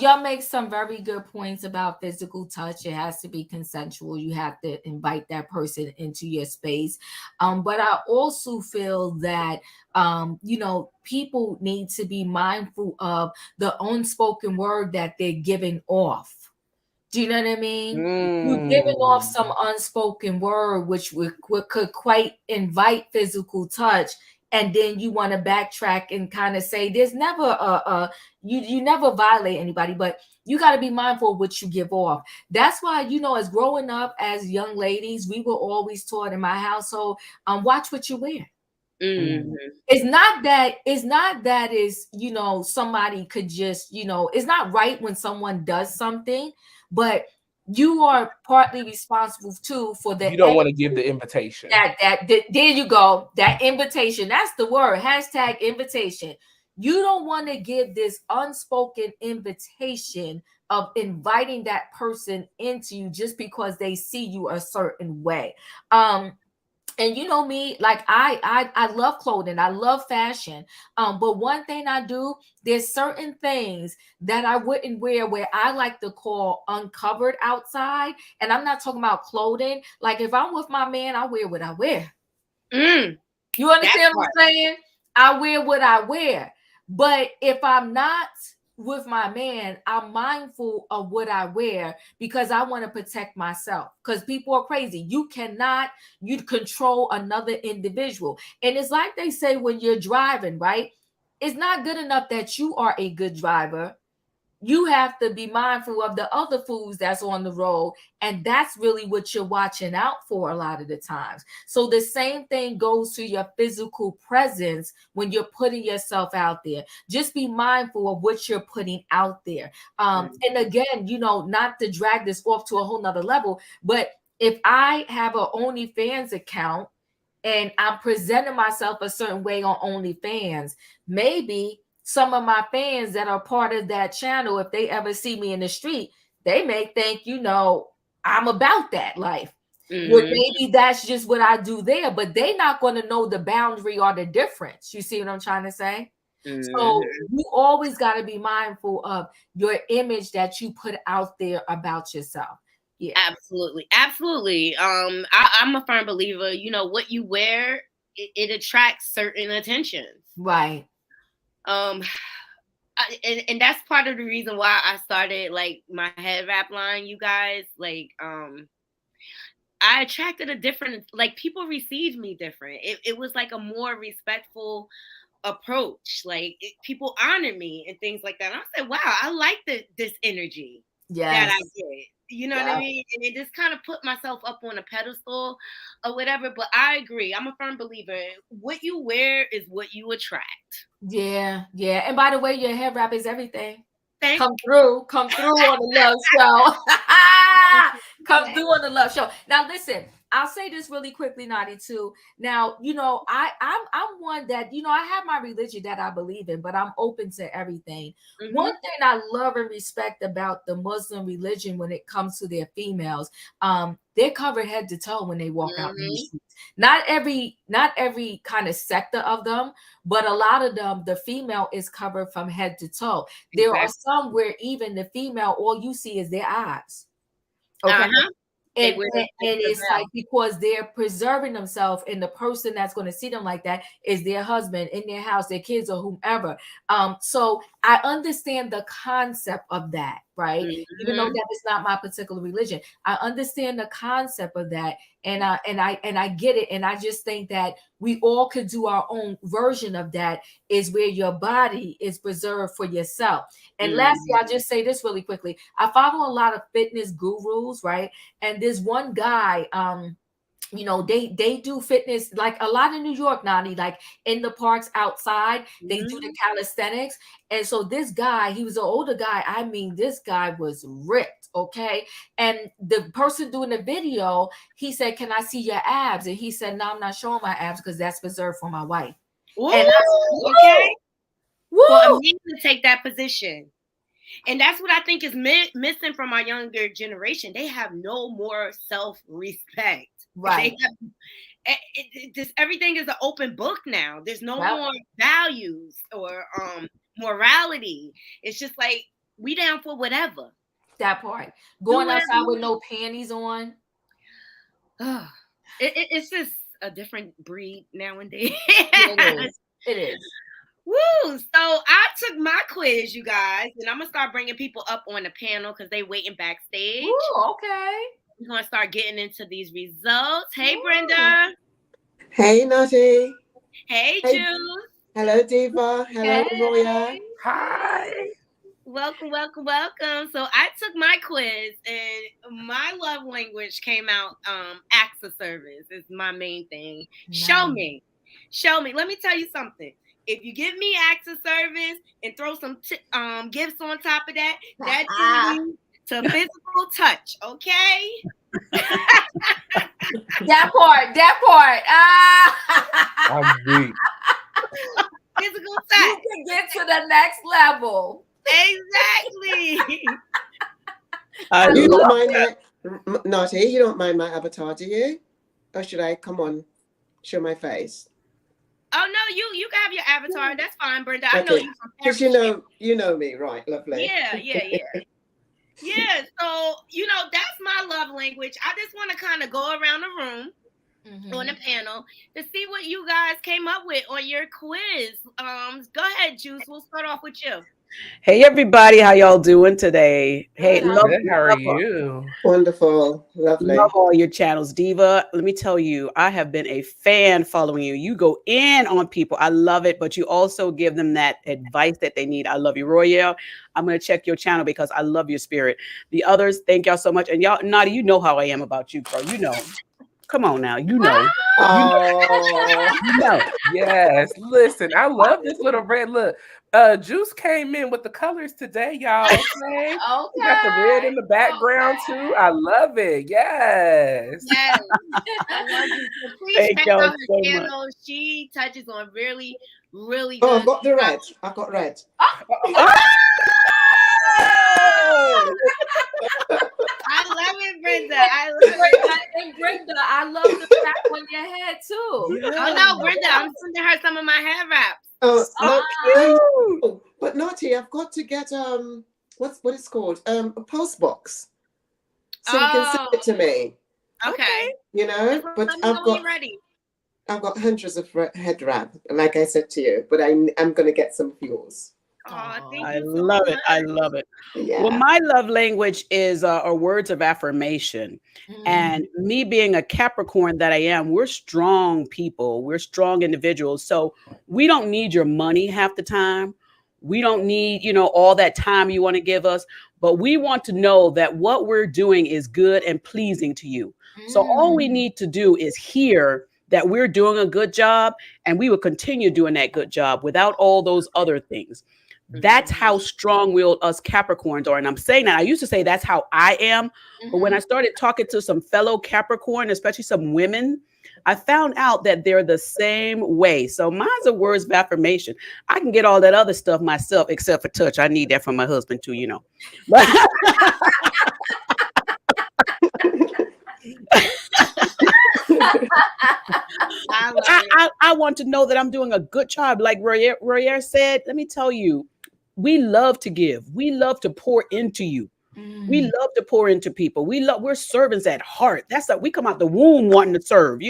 Y'all make some very good points about physical touch. It has to be consensual. You have to invite that person into your space. But I also feel that you know, people need to be mindful of the unspoken word that they're giving off. Do you know what I mean? You're giving off some unspoken word, which could quite invite physical touch. And then you want to backtrack and kind of say there's never you never violate anybody, but you got to be mindful of what you give off. That's why, you know, as growing up as young ladies, we were always taught in my household, watch what you wear. It's not that is, you know, somebody could just, you know, it's not right when someone does something, but you are partly responsible too for the. You don't want to give the invitation. There you go. That invitation. That's the word. # invitation. You don't want to give this unspoken invitation of inviting that person into you just because they see you a certain way. And you know me, like I love clothing, I love fashion. But one thing I do, there's certain things that I wouldn't wear where I like to call uncovered outside. And I'm not talking about clothing. Like if I'm with my man, I wear what I wear. You understand what I'm saying? I wear what I wear. But if I'm not with my man, I'm mindful of what I wear because I want to protect myself. Because people are crazy. You control another individual. And it's like they say when you're driving, right? It's not good enough that you are a good driver. You have to be mindful of the other foods that's on the road, and that's really what you're watching out for a lot of the times. So the same thing goes to your physical presence when you're putting yourself out there. Just be mindful of what you're putting out there. And again, not to drag this off to a whole nother level, but if I have an OnlyFans account and I'm presenting myself a certain way on OnlyFans, maybe some of my fans that are part of that channel, if they ever see me in the street, they may think, I'm about that life. Well, maybe that's just what I do there, but they're not going to know the boundary or the difference. You see what I'm trying to say? So you always got to be mindful of your image that you put out there about yourself. Yeah, absolutely. I'm a firm believer. What you wear, it attracts certain attentions. Right. And that's part of the reason why I started like my head wrap line, you guys. Like, I attracted a different, like, people received me different. It was like a more respectful approach. Like, people honored me and things like that. And I said, wow, I like this energy that I get. You know what I mean? And it just kind of put myself up on a pedestal or whatever. But I agree. I'm a firm believer. What you wear is what you attract. Yeah. And by the way, your hair wrap is everything. Thank Come through on the love show. Come through on the love show. Now listen, I'll say this really quickly, Knotty, too. Now, I'm one that, I have my religion that I believe in, but I'm open to everything. One thing I love and respect about the Muslim religion when it comes to their females, they're covered head to toe when they walk out in the streets. Not every kind of sector of them, but a lot of them, the female is covered from head to toe. There are some where even the female, all you see is their eyes. Okay. And it's like, because they're preserving themselves, and the person that's going to see them like that is their husband in their house, their kids, or whomever. So I understand the concept of that, right? Even though that is not my particular religion, I understand the concept of that, and I get it. And I just think that we all could do our own version of that, is where your body is preserved for yourself. And lastly, I'll just say this really quickly. I follow a lot of fitness gurus, right? And there's one guy, they do fitness, like a lot in New York, Nani, like in the parks outside, they do the calisthenics. And so this guy, he was an older guy. I mean, this guy was ripped, okay? And the person doing the video, he said, "Can I see your abs?" And he said, "No, I'm not showing my abs because that's reserved for my wife." Ooh, and okay. For a man to take that position. And that's what I think is missing from our younger generation. They have no more self-respect. Right. Everything is an open book now. There's no more values or morality. It's just like, we down for whatever. That part. Going outside with no panties on. It's just a different breed nowadays. It is. Woo! So I took my quiz, you guys, and I'm gonna start bringing people up on the panel because they waiting backstage. Ooh, okay. We're gonna start getting into these results. Hey, Brenda. Hey, Knotty. Hey, Jules. Hello, Diva. Hello, Roya. Hi. Welcome. So I took my quiz, and my love language came out. Acts of service is my main thing. Nice. Show me. Let me tell you something. If you give me acts of service and throw some gifts on top of that, that's to physical touch, okay? That part. I'm weak. Physical touch. You can get to the next level. Exactly. You don't mind my Naughty? You don't mind my avatar, do you? Or should I come on, show my face? Oh no, you can have your avatar. That's fine, Brenda. I know you from because you know me, right? Lovely. Yeah. Yeah. So that's my love language. I just want to kind of go around the room on the panel to see what you guys came up with on your quiz. Go ahead, Juice. We'll start off with you. Hey everybody, how y'all doing today? Hey, Good. love, Good. How are love, you? Wonderful. Lovely. love all your channels, Diva. Let me tell you, I have been a fan following you. You go in on people. I love it, but you also give them that advice that they need. I love you, Royale. I'm gonna check your channel because I love your spirit. The others, thank y'all so much. And y'all, Naughty, you know how I am about you, bro. You know. Come on now, you know. Oh, You know. Yes. Listen, I love this little red look. Juice came in with the colors today, y'all. Okay. We got the red in the background too. I love it. Yes. Yes. I love you. So please Thank check y'all out her so much. channel. She touches on really, really oh, good. I've got the red. I've got red. I love it, Brenda. I love it. And Brenda, I love the wrap on your head too. Oh no, Brenda, I'm sending her some of my hair wraps. Oh, So I cute. know. But Naughty, I've got to get what it's called? A post box. So you can send it to me. Okay. You know? But Let me know when you're ready. I've got hundreds of head wrap, like I said to you, but I'm gonna get some of yours. Oh, thank I you so love it. I much. love it. Yeah. Well, my love language is are words of affirmation. And me being a Capricorn that I am, we're strong people. We're strong individuals. So we don't need your money half the time. We don't need, all that time you want to give us, but we want to know that what we're doing is good and pleasing to you. So all we need to do is hear that we're doing a good job, and we will continue doing that good job without all those other things. That's how strong-willed us Capricorns are. And I'm saying that I used to say that's how I am. But when I started talking to some fellow Capricorn, especially some women, I found out that they're the same way. So mine's a words of affirmation. I can get all that other stuff myself, except for touch. I need that from my husband too, But I want to know that I'm doing a good job. Like Royer said, let me tell you, we love to give. We love to pour into you. We love to pour into people. We're servants at heart. That's we come out the womb wanting to serve,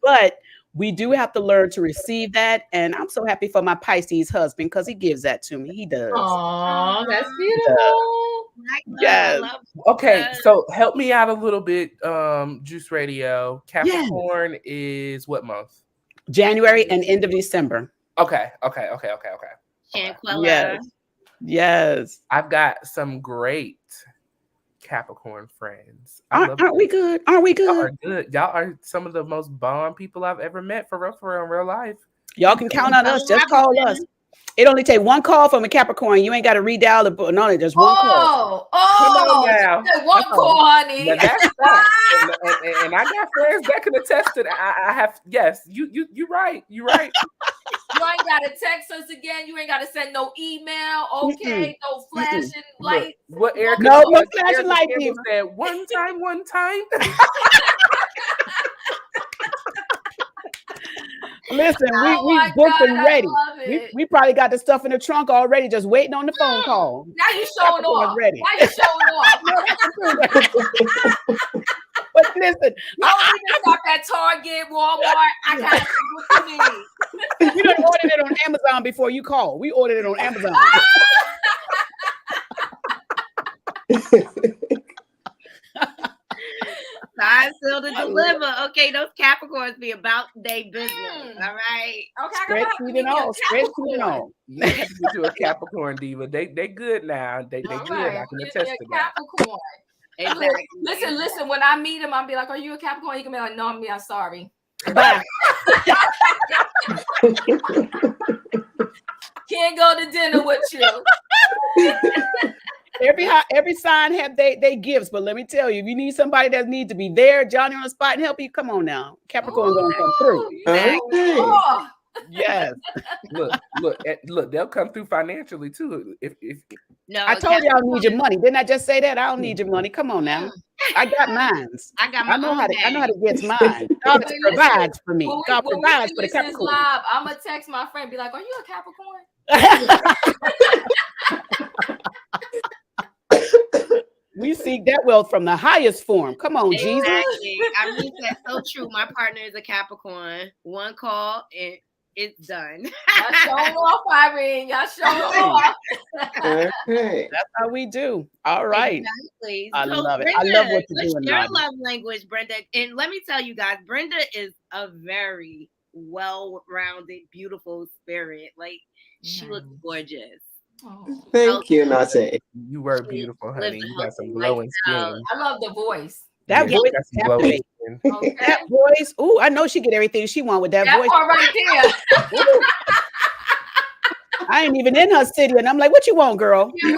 But we do have to learn to receive that. And I'm so happy for my Pisces husband because he gives that to me. He does. Oh, that's beautiful. Yes. Okay, so help me out a little bit, Juice Radio. Yes. Capricorn is what month? January and end of December. Okay. Shanquella. Yes. I've got some great Capricorn friends. Aren't we good? Aren't we good? Y'all are good. Y'all are some of the most bomb people I've ever met for real in real life. Y'all can count on us. Just call us. It only take one call from a Capricorn. You ain't got to redial the book. No, just one call. Come on now. One call, honey. Now that's that. And I got friends that can attest to that. I have. Yes, you're right. You're right. You ain't got to text us again. You ain't got to send no email. Okay, no flashing lights. What Erica? No flashing light. Said one time. Listen, we booked and ready. We probably got the stuff in the trunk already, just waiting on the phone call. Now you showing off. Ready. Now you showing off. But listen, I got that Target, Walmart. I got what you need. We done ordered it on Amazon before you called. We ordered it on Amazon. Signed, sealed, and deliver. Okay, those Capricorns be about their business. All right. Okay, spreadsheet and all. Spreadsheet and all. You have to get to a Capricorn diva. They good now. They good. I can attest to that. Capricorn. Exactly. Listen. When I meet him, I'll be like, "Are you a Capricorn?" He can be like, "No, I'm sorry." Bye. Can't go to dinner with you. Every sign have they gifts, but let me tell you, if you need somebody that needs to be there, Johnny on the spot and help you, come on now. Capricorn gonna come through. Okay. Oh. Yes. Look, they'll come through financially too. If No, I told you I don't need your money. Didn't I just say that? I don't need your money. Come on now. I got mines. I know how to get mine. God provides for me. God provides for the Capricorn. Live, I'm gonna text my friend, be like, "Are you a Capricorn?" We seek that wealth from the highest form. Come on, Jesus. I mean, that's so true. My partner is a Capricorn. One call and it's done. Y'all showing off, Irene. Y'all showing off. Okay. That's how we do. All right. Exactly. I So, love it. Brenda, I love what you're what's doing, your Naughty. love language, Brenda? And let me tell you guys, Brenda is a very well-rounded, beautiful spirit. Like, she looks gorgeous. Oh, Thank you, Naughty. You were She beautiful, lives honey. a You got healthy some glowing lifestyle. skin. I love the voice. That Yeah, you voice got is some glowing captivating. skin. Okay. That voice. Ooh, I know she get everything she want with that That voice. part right there. Ooh. I ain't even in her city, and I'm like, "What you want, girl?" So,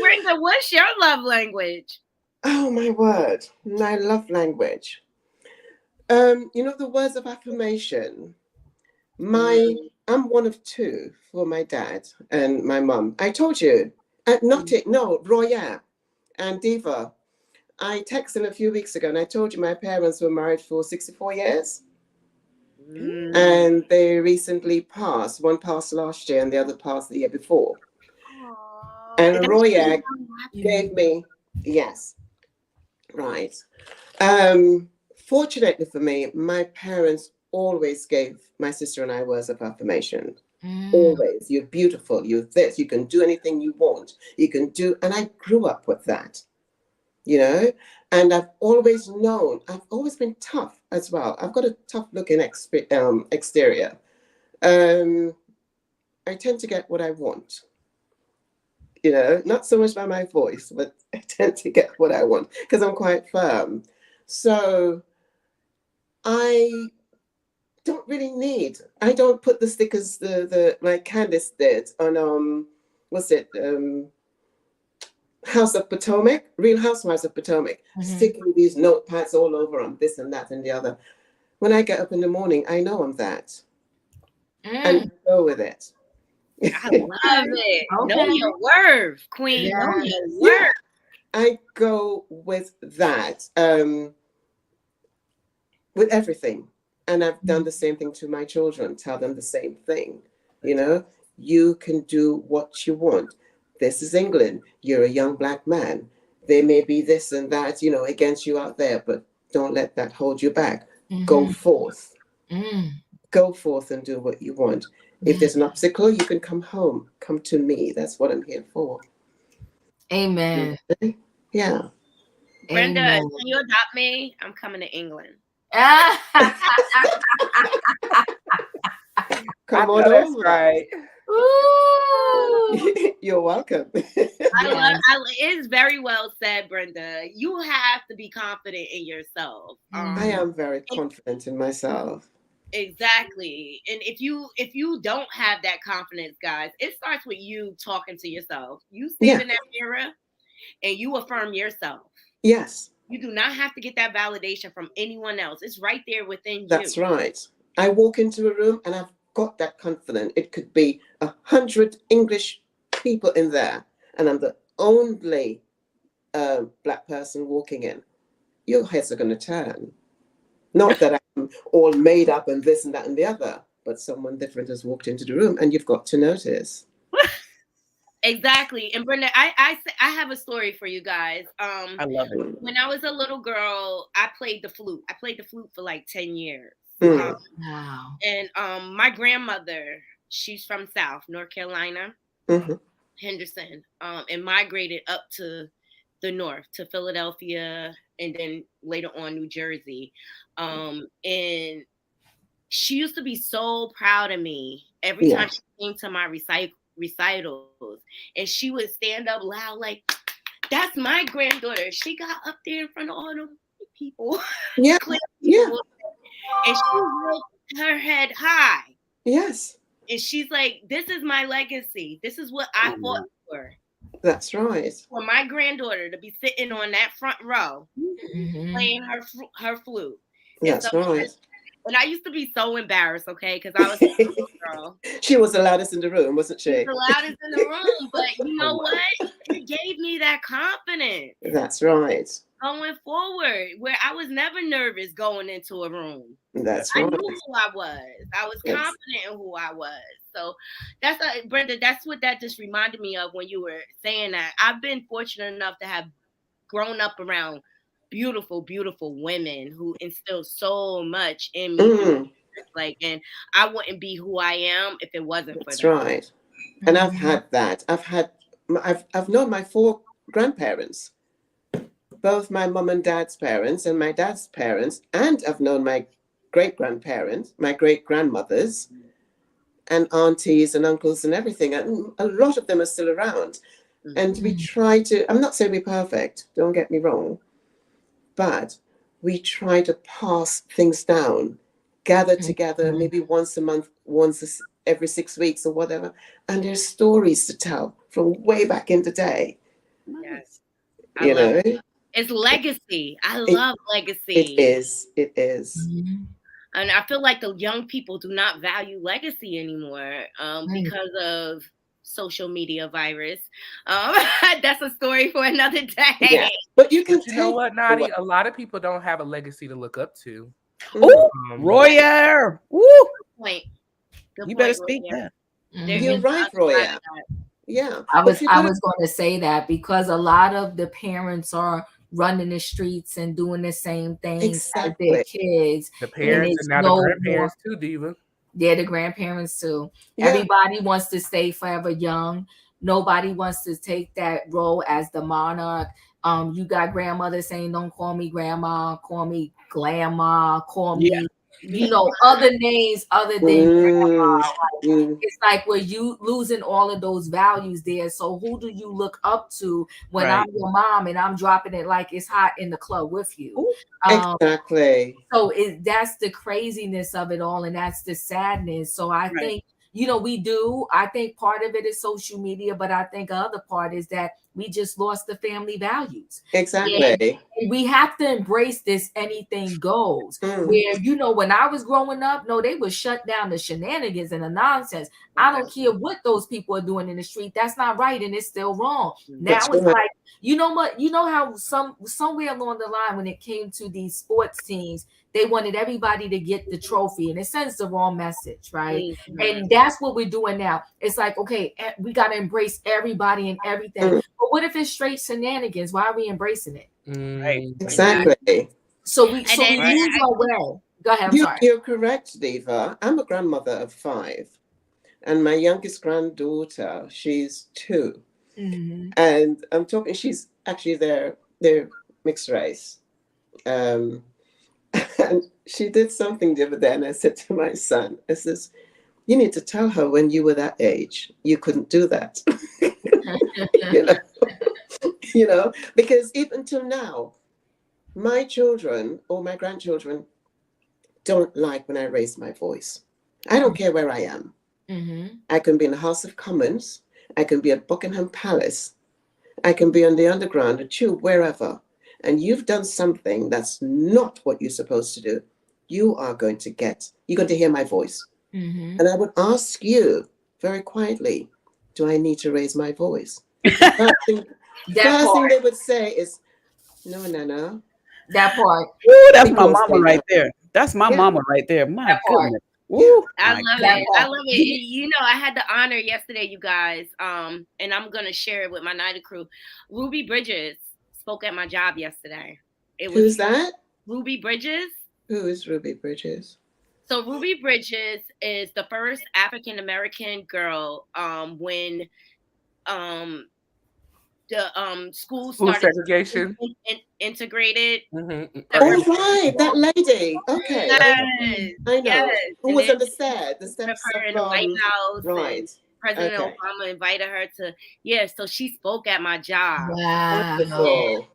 Brenda, what's your love language? Oh my word, my love language. The words of affirmation. I'm one of two for my dad and my mum. I told you, Roya and Diva. I texted a few weeks ago and I told you my parents were married for 64 years and they recently passed. One passed last year and the other passed the year before. Aww. And Roya gave me, yes, right. Fortunately for me, my parents always gave my sister and I words of affirmation. Always. You're beautiful. You're this. You can do anything you want. You can do. And I grew up with that, and I've always known, I've always been tough as well. I've got a tough looking exterior. I tend to get what I want. Not so much by my voice, but I tend to get what I want because I'm quite firm. So I don't really I don't put the stickers like Candace did on House of Potomac, Real Housewives of Potomac, sticking these notepads all over on this and that and the other. When I get up in the morning, I know I'm that. And go with it. I love it. Okay. Know your worth, queen. Yes. Know your worth. Yeah, I go with that. With everything. And I've done the same thing to my children, tell them the same thing. You can do what you want. This is England. You're a young black man. There may be this and that, against you out there, but don't let that hold you back. Go forth. Go forth and do what you want. If there's an obstacle, you can come home. Come to me. That's what I'm here for. Amen. Yeah. Brenda, Amen. can you adopt me? I'm coming to England. Come on That's over. right. You're welcome. It's very well said, Brenda. You have to be confident in yourself. I am very confident in myself. Exactly. And if you don't have that confidence, guys, it starts with you talking to yourself. You stand in that mirror and you affirm yourself. Yes. You do not have to get that validation from anyone else. It's right there within you. That's right. I walk into a room and I've got that confidence. It could be 100 English people in there and I'm the only black person walking in. Your heads are going to turn. Not that I'm all made up and this and that and the other, but someone different has walked into the room and you've got to notice. Exactly. And Brenda, I have a story for you guys. I love it. When I was a little girl, I played the flute. I played the flute for like 10 years. Wow. And my grandmother, she's from North Carolina, Henderson, and migrated up to the north, to Philadelphia, and then later on New Jersey. And she used to be so proud of me every time she came to my recitals, and she would stand up loud like, "That's my granddaughter. She got up there in front of all them people." Yeah. And she held her head high. Yes. And she's like, "This is my legacy. This is what I fought for." That's right. For my granddaughter to be sitting on that front row, playing her flute. That's right. And I used to be so embarrassed, okay, because I was a little girl. She was the loudest in the room, wasn't she? She was the loudest in the room, but you know what? It gave me that confidence. That's right. Going forward, where I was never nervous going into a room. That's I right. knew who I was. I was confident in who I was. So that's Brenda, that's what that just reminded me of when you were saying that. I've been fortunate enough to have grown up around beautiful, beautiful women who instill so much in me. Like, and I wouldn't be who I am if it wasn't for That's them. right. And I've had that. I've known my 4 grandparents, both my mum and dad's parents and my dad's parents, and I've known my great-grandparents, my great-grandmothers, and aunties and uncles and everything. And a lot of them are still around. And we try to, I'm not saying we're perfect, don't get me wrong, but we try to pass things down, gather together maybe once a month, every 6 weeks or whatever. And there's stories to tell from way back in the day. Yes. You know? It's legacy. I love legacy. It is. And I feel like the young people do not value legacy anymore because of social media virus. That's a story for another day. Yeah. But you know what, Knotty? A lot of people don't have a legacy to look up to. Oh, Royer. Woo. Good You point, better speak Royer. that. You're right, Royer. Yeah. I was going to say that because a lot of the parents are running the streets and doing the same things as their kids. The parents and now the grandparents too, Diva. They're the grandparents too. Yeah. Everybody wants to stay forever young. Nobody wants to take that role as the monarch. You got grandmothers saying, "Don't call me grandma, call me grandma, call me." You know, other names other than grandma. It's like we're you losing all of those values there. So who do you look up to when I'm your mom and I'm dropping it like it's hot in the club with you? Exactly. So that's the craziness of it all, and that's the sadness. So I think, you know, I think part of it is social media, but I think the other part is that we just lost the family values. Exactly. And we have to embrace this anything goes. Where, you know, when I was growing up, no, they would shut down the shenanigans and the nonsense. I don't care what those people are doing in the street. That's not right, and it's still wrong. Now it's like, you know what? You know how somewhere along the line when it came to these sports teams, they wanted everybody to get the trophy, and it sends the wrong message, right? And that's what we're doing now. It's like, okay, we got to embrace everybody and everything. But what if it's straight shenanigans? Why are we embracing it? Exactly. So we lose our way. Go ahead. I'm sorry. You're correct, Diva. I'm a grandmother of 5, and my youngest granddaughter, she's 2, and I'm talking. She's actually they're mixed race. And she did something the other day, and I said to my son, I says, "You need to tell her when you were that age, you couldn't do that." you know, because even till now, my children or my grandchildren don't like when I raise my voice. I don't care where I am. I can be in the House of Commons. I can be at Buckingham Palace. I can be on the Underground, a tube, wherever. And you've done something that's not what you're supposed to do. You're going to hear my voice. And I would ask you very quietly, do I need to raise my voice? First thing they would say is, no, Nana. That part. Ooh, that's my mama right there. That's my mama right there. My goodness. Ooh, I love it. I love it. You know, I had the honor yesterday, you guys, and I'm gonna share it with my Knotty crew. Ruby Bridges spoke at my job yesterday. Who's that? Ruby Bridges. Who is Ruby Bridges? So Ruby Bridges is the first African American girl when the school started segregation integrated. Oh right, that lady. Okay, yes. I know. Yes. Who was on the steps of the White House. Right. President Obama invited her to. So she spoke at my job. Wow.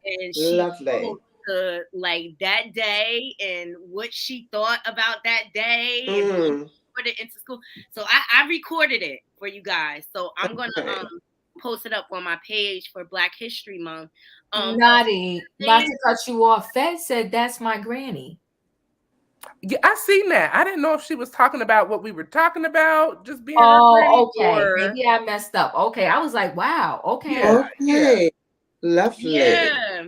And she Lovely. To like that day and what she thought about that day and put it into school. So I recorded it for you guys. So I'm gonna post it up on my page for Black History Month. Knotty, not to cut you off. Fed said that's my granny. Yeah, I seen that. I didn't know if she was talking about what we were talking about, just being. Okay. Maybe I messed up. Okay, I was like, wow. Okay. Okay. Lovely. Yeah.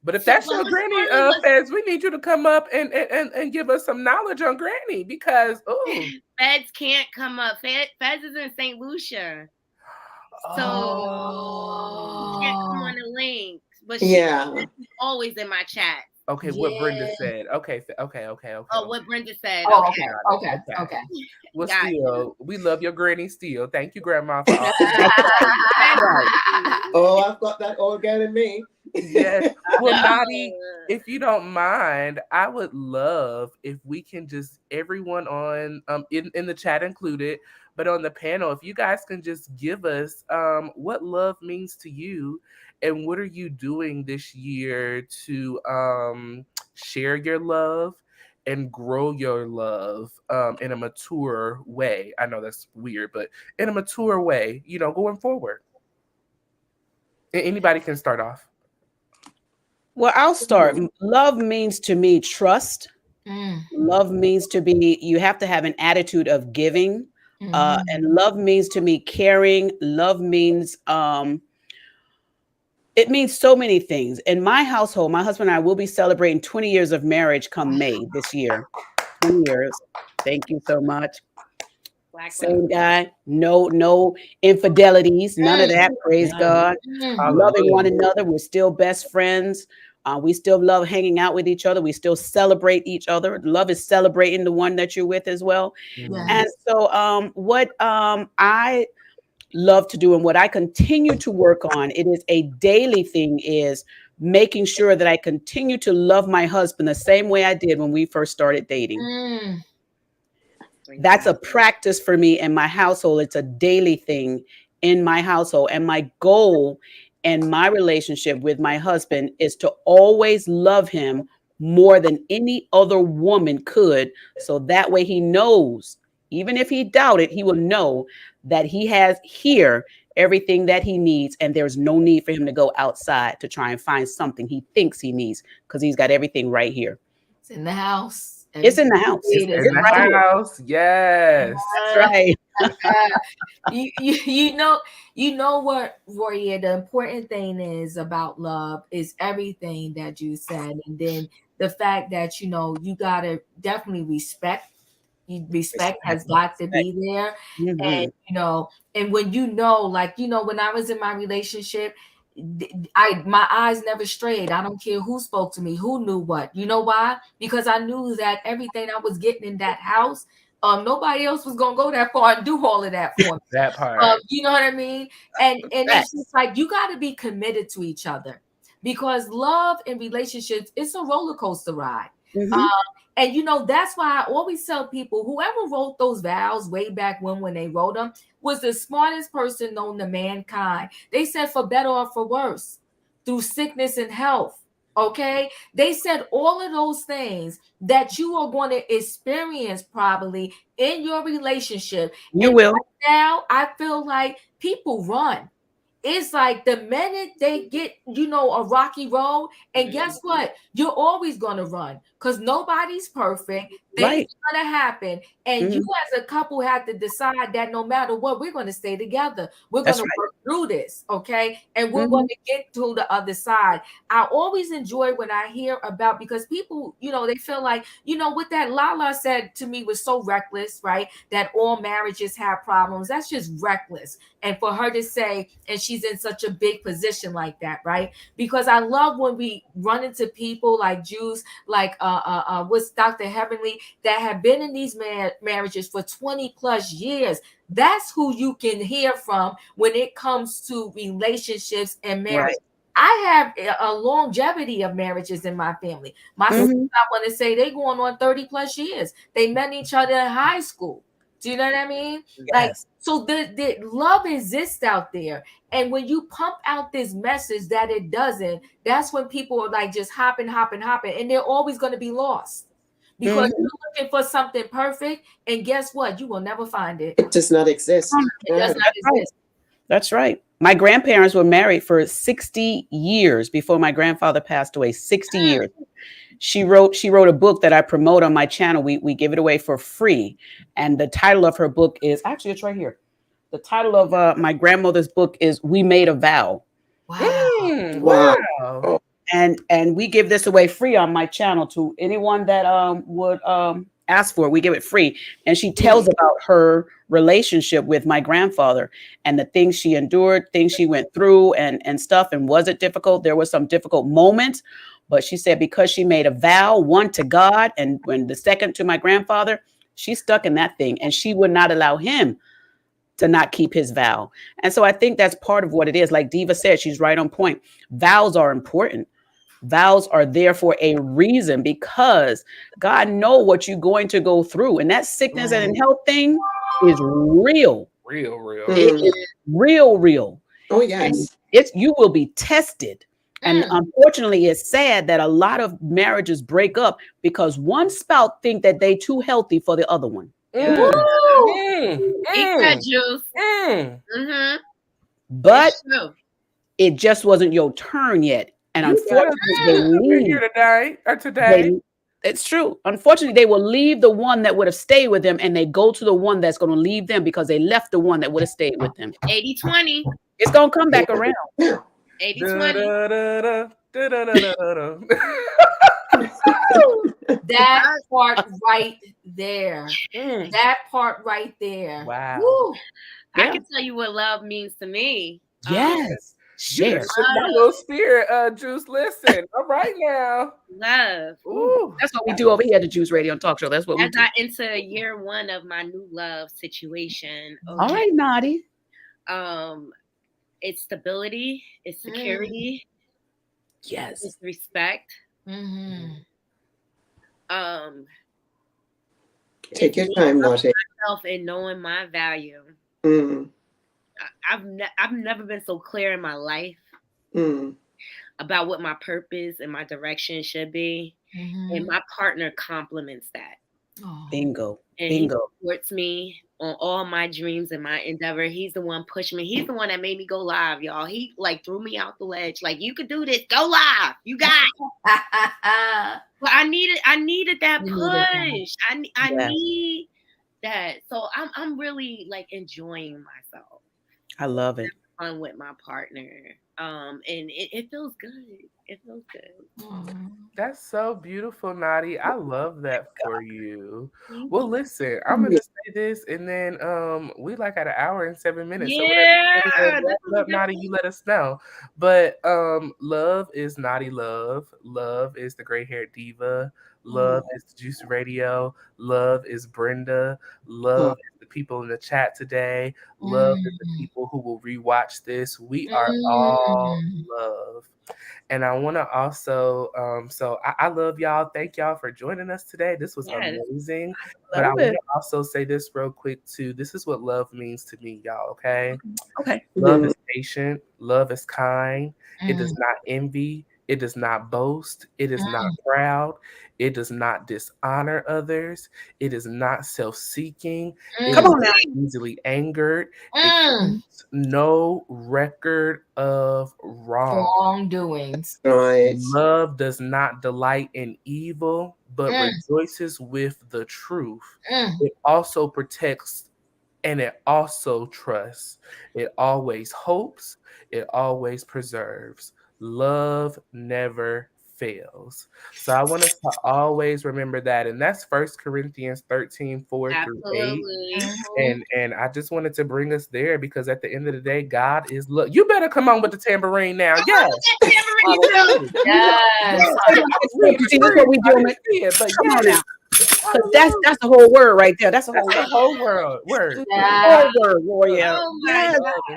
But if that's your granny, Feds, we need you to come up and give us some knowledge on granny because Feds can't come up. Feds is in St. Lucia. So can't come on the link. but she's Yeah. always in my chat. Okay, what Brenda said. Okay. Oh, what Brenda said. Oh, Okay. okay. Well, Got still, we love your granny still. Thank you, Grandma, for all. Oh, I've got that organ in me. Yes. Well, Knotty, if you don't mind, I would love if we can just everyone on in the chat included, but on the panel, if you guys can just give us what love means to you and what are you doing this year to share your love and grow your love in a mature way. I know that's weird, but in a mature way, you know, going forward. Anybody can start off. Well, I'll start. Love means to me trust. Love means to be, you have to have an attitude of giving. And love means to me caring. Love means, it means so many things. In my household, my husband and I will be celebrating 20 years of marriage come May this year. 20 years. Thank you so much. Same guy. No infidelities. None of that. Praise God. Loving one another. We're still best friends. We still love hanging out with each other. We still celebrate each other. Love is celebrating the one that you're with as well. And so what I love to do and what I continue to work on, it is a daily thing, is making sure that I continue to love my husband the same way I did when we first started dating. That's a practice for me in my household. It's a daily thing in my household. And my goal in my relationship with my husband is to always love him more than any other woman could. So that way he knows, even if he doubted, he will know that he has here everything that he needs. And there's no need for him to go outside to try and find something he thinks he needs, because he's got everything right here. It's in the house. It's in the house. It's in the house. Yes. That's right. you know what, Roya, the important thing is about love is everything that you said. And then the fact that, you know, you got to definitely respect. Respect has got to be there. And, you know, and when you know, like, you know, when I was in my relationship, my eyes never strayed. I don't care who spoke to me, who knew what. You know why? Because I knew that everything I was getting in that house, nobody else was gonna go that far and do all of that for me. That part. You know what I mean? And it's just like, you got to be committed to each other, because love and relationships, it's a roller coaster ride. And you know, that's why I always tell people, whoever wrote those vows way back when they wrote them was the smartest person known to mankind. They said, for better or for worse, through sickness and health. Okay, they said all of those things that you are going to experience probably in your relationship. You will. Right now, I feel like people run. It's like the minute they get, you know, a rocky road, and guess what? You're always going to run, because nobody's perfect. Things are going to happen. And you as a couple have to decide that no matter what, we're going to stay together. We're going to work through this, okay? And we're going to get to the other side. I always enjoy when I hear about, because people, you know, they feel like, you know, what that Lala said to me was so reckless, right? That all marriages have problems. That's just reckless. And for her to say, and she's in such a big position like that, right? Because I love when we run into people like Jews, like what's Dr. Heavenly, that have been in these marriages for 20 plus years. That's who you can hear from when it comes to relationships and marriage. I have a longevity of marriages in my family. My sisters, I want to say, they going on 30 plus years. They met each other in high school. Do you know what I mean? Yes. Like, so the love exists out there. And when you pump out this message that it doesn't, that's when people are like just hopping. And they're always going to be lost. Because you're looking for something perfect. And guess what? You will never find it. It does not exist. It does not exist. That's right. My grandparents were married for 60 years before my grandfather passed away. 60 years. She wrote a book that I promote on my channel. We give it away for free. And the title of her book is, actually, it's right here. The title of my grandmother's book is We Made a Vow. Wow. And we give this away free on my channel to anyone that would ask for it, we give it free. And she tells about her relationship with my grandfather and the things she endured, things she went through and stuff. And was it difficult? There were some difficult moments, but she said because she made a vow, one to God and when the second to my grandfather, she stuck in that thing and she would not allow him to not keep his vow. And so I think that's part of what it is. Like Diva said, she's right on point. Vows are important. Vows are there for a reason because God knows what you're going to go through. And that sickness and health thing is real. Real. It is real. Oh, yes. And you will be tested. And unfortunately, it's sad that a lot of marriages break up because one spouse think that they too healthy for the other one. Eat that juice. But it just wasn't your turn yet. And unfortunately, it's true. Unfortunately, they will leave the one that would have stayed with them and they go to the one that's going to leave them because they left the one that would have stayed with them. 80-20. It's going to come back around. 80-20. That part right there. That part right there. Wow. Woo. I can tell you what love means to me. Yes. Share. My little spirit, Juice. Listen. All right now. Love. Ooh. That's what we do over here at the Juice Radio and Talk Show. That's what we As do. I enter year 1 of my new love situation. All right, Knotty. It's stability. It's security. Yes. It's respect. Take your time, Knotty. Myself and knowing my value. I've never been so clear in my life about what my purpose and my direction should be, and my partner complements that. Bingo. And Bingo. he supports me on all my dreams and my endeavor. He's the one pushing me. He's the one that made me go live, y'all. He like threw me out the ledge. Like, you could do this. Go live. You got it. But I needed that push. I need that. So I'm really like enjoying myself. I love it. Fun with my partner. And it feels good. It feels good. That's so beautiful, Knotty. I love that for you. Well, listen, I'm gonna say this, and then we like at 1 hour and 7 minutes. Yeah, so wrap up, Knotty, you let us know. But love is Knotty Love. Love is the gray-haired diva. Love is Juice Radio. Love is Brenda. Love is the people in the chat today. Love is the people who will rewatch this. We are all love. And I want to also, so I love y'all. Thank y'all for joining us today. This was amazing. But I want to also say this real quick too. This is what love means to me, y'all. Okay. Love is patient. Love is kind. It does not envy. It does not boast. It is not proud. It does not dishonor others. It is not self-seeking. Come on now. Easily angered. It keeps no record of wrongdoings. Right. Love does not delight in evil, but rejoices with the truth. It also protects and it also trusts. It always hopes. It always preserves. Love never fails. So I want us to always remember that. And that's 1 Corinthians 13, 4-8. And I just wanted to bring us there because at the end of the day, God is love. You better come on with the tambourine now. Yes. Yes. See, that's what we doing. But come on now. That's the whole word right there. That's the whole word. Whole word, warrior.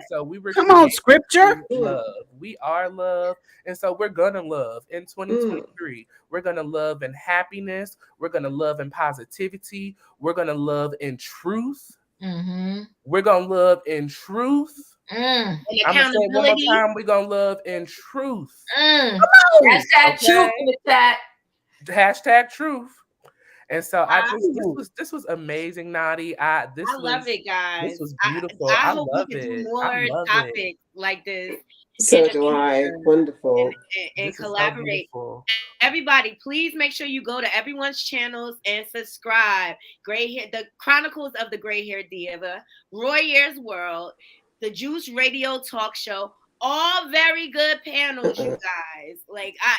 So we were come on, scripture. Love. We are love. And so we're gonna love in 2023. We're gonna love in happiness. We're gonna love in positivity. We're gonna love in truth. We're gonna love in truth. I'm gonna say it one more time. We're gonna love in truth. Come on. Hashtag truth in the chat. Hashtag truth. And so this was amazing, Knotty. I love it, guys. This was beautiful. I hope we can do more topics like this. So do I. Wonderful. And collaborate. So everybody, please make sure you go to everyone's channels and subscribe. Gray Hair, the Chronicles of the Gray Hair Diva, Royer's World, the Juice Radio Talk Show. All very good panels, you guys. Like I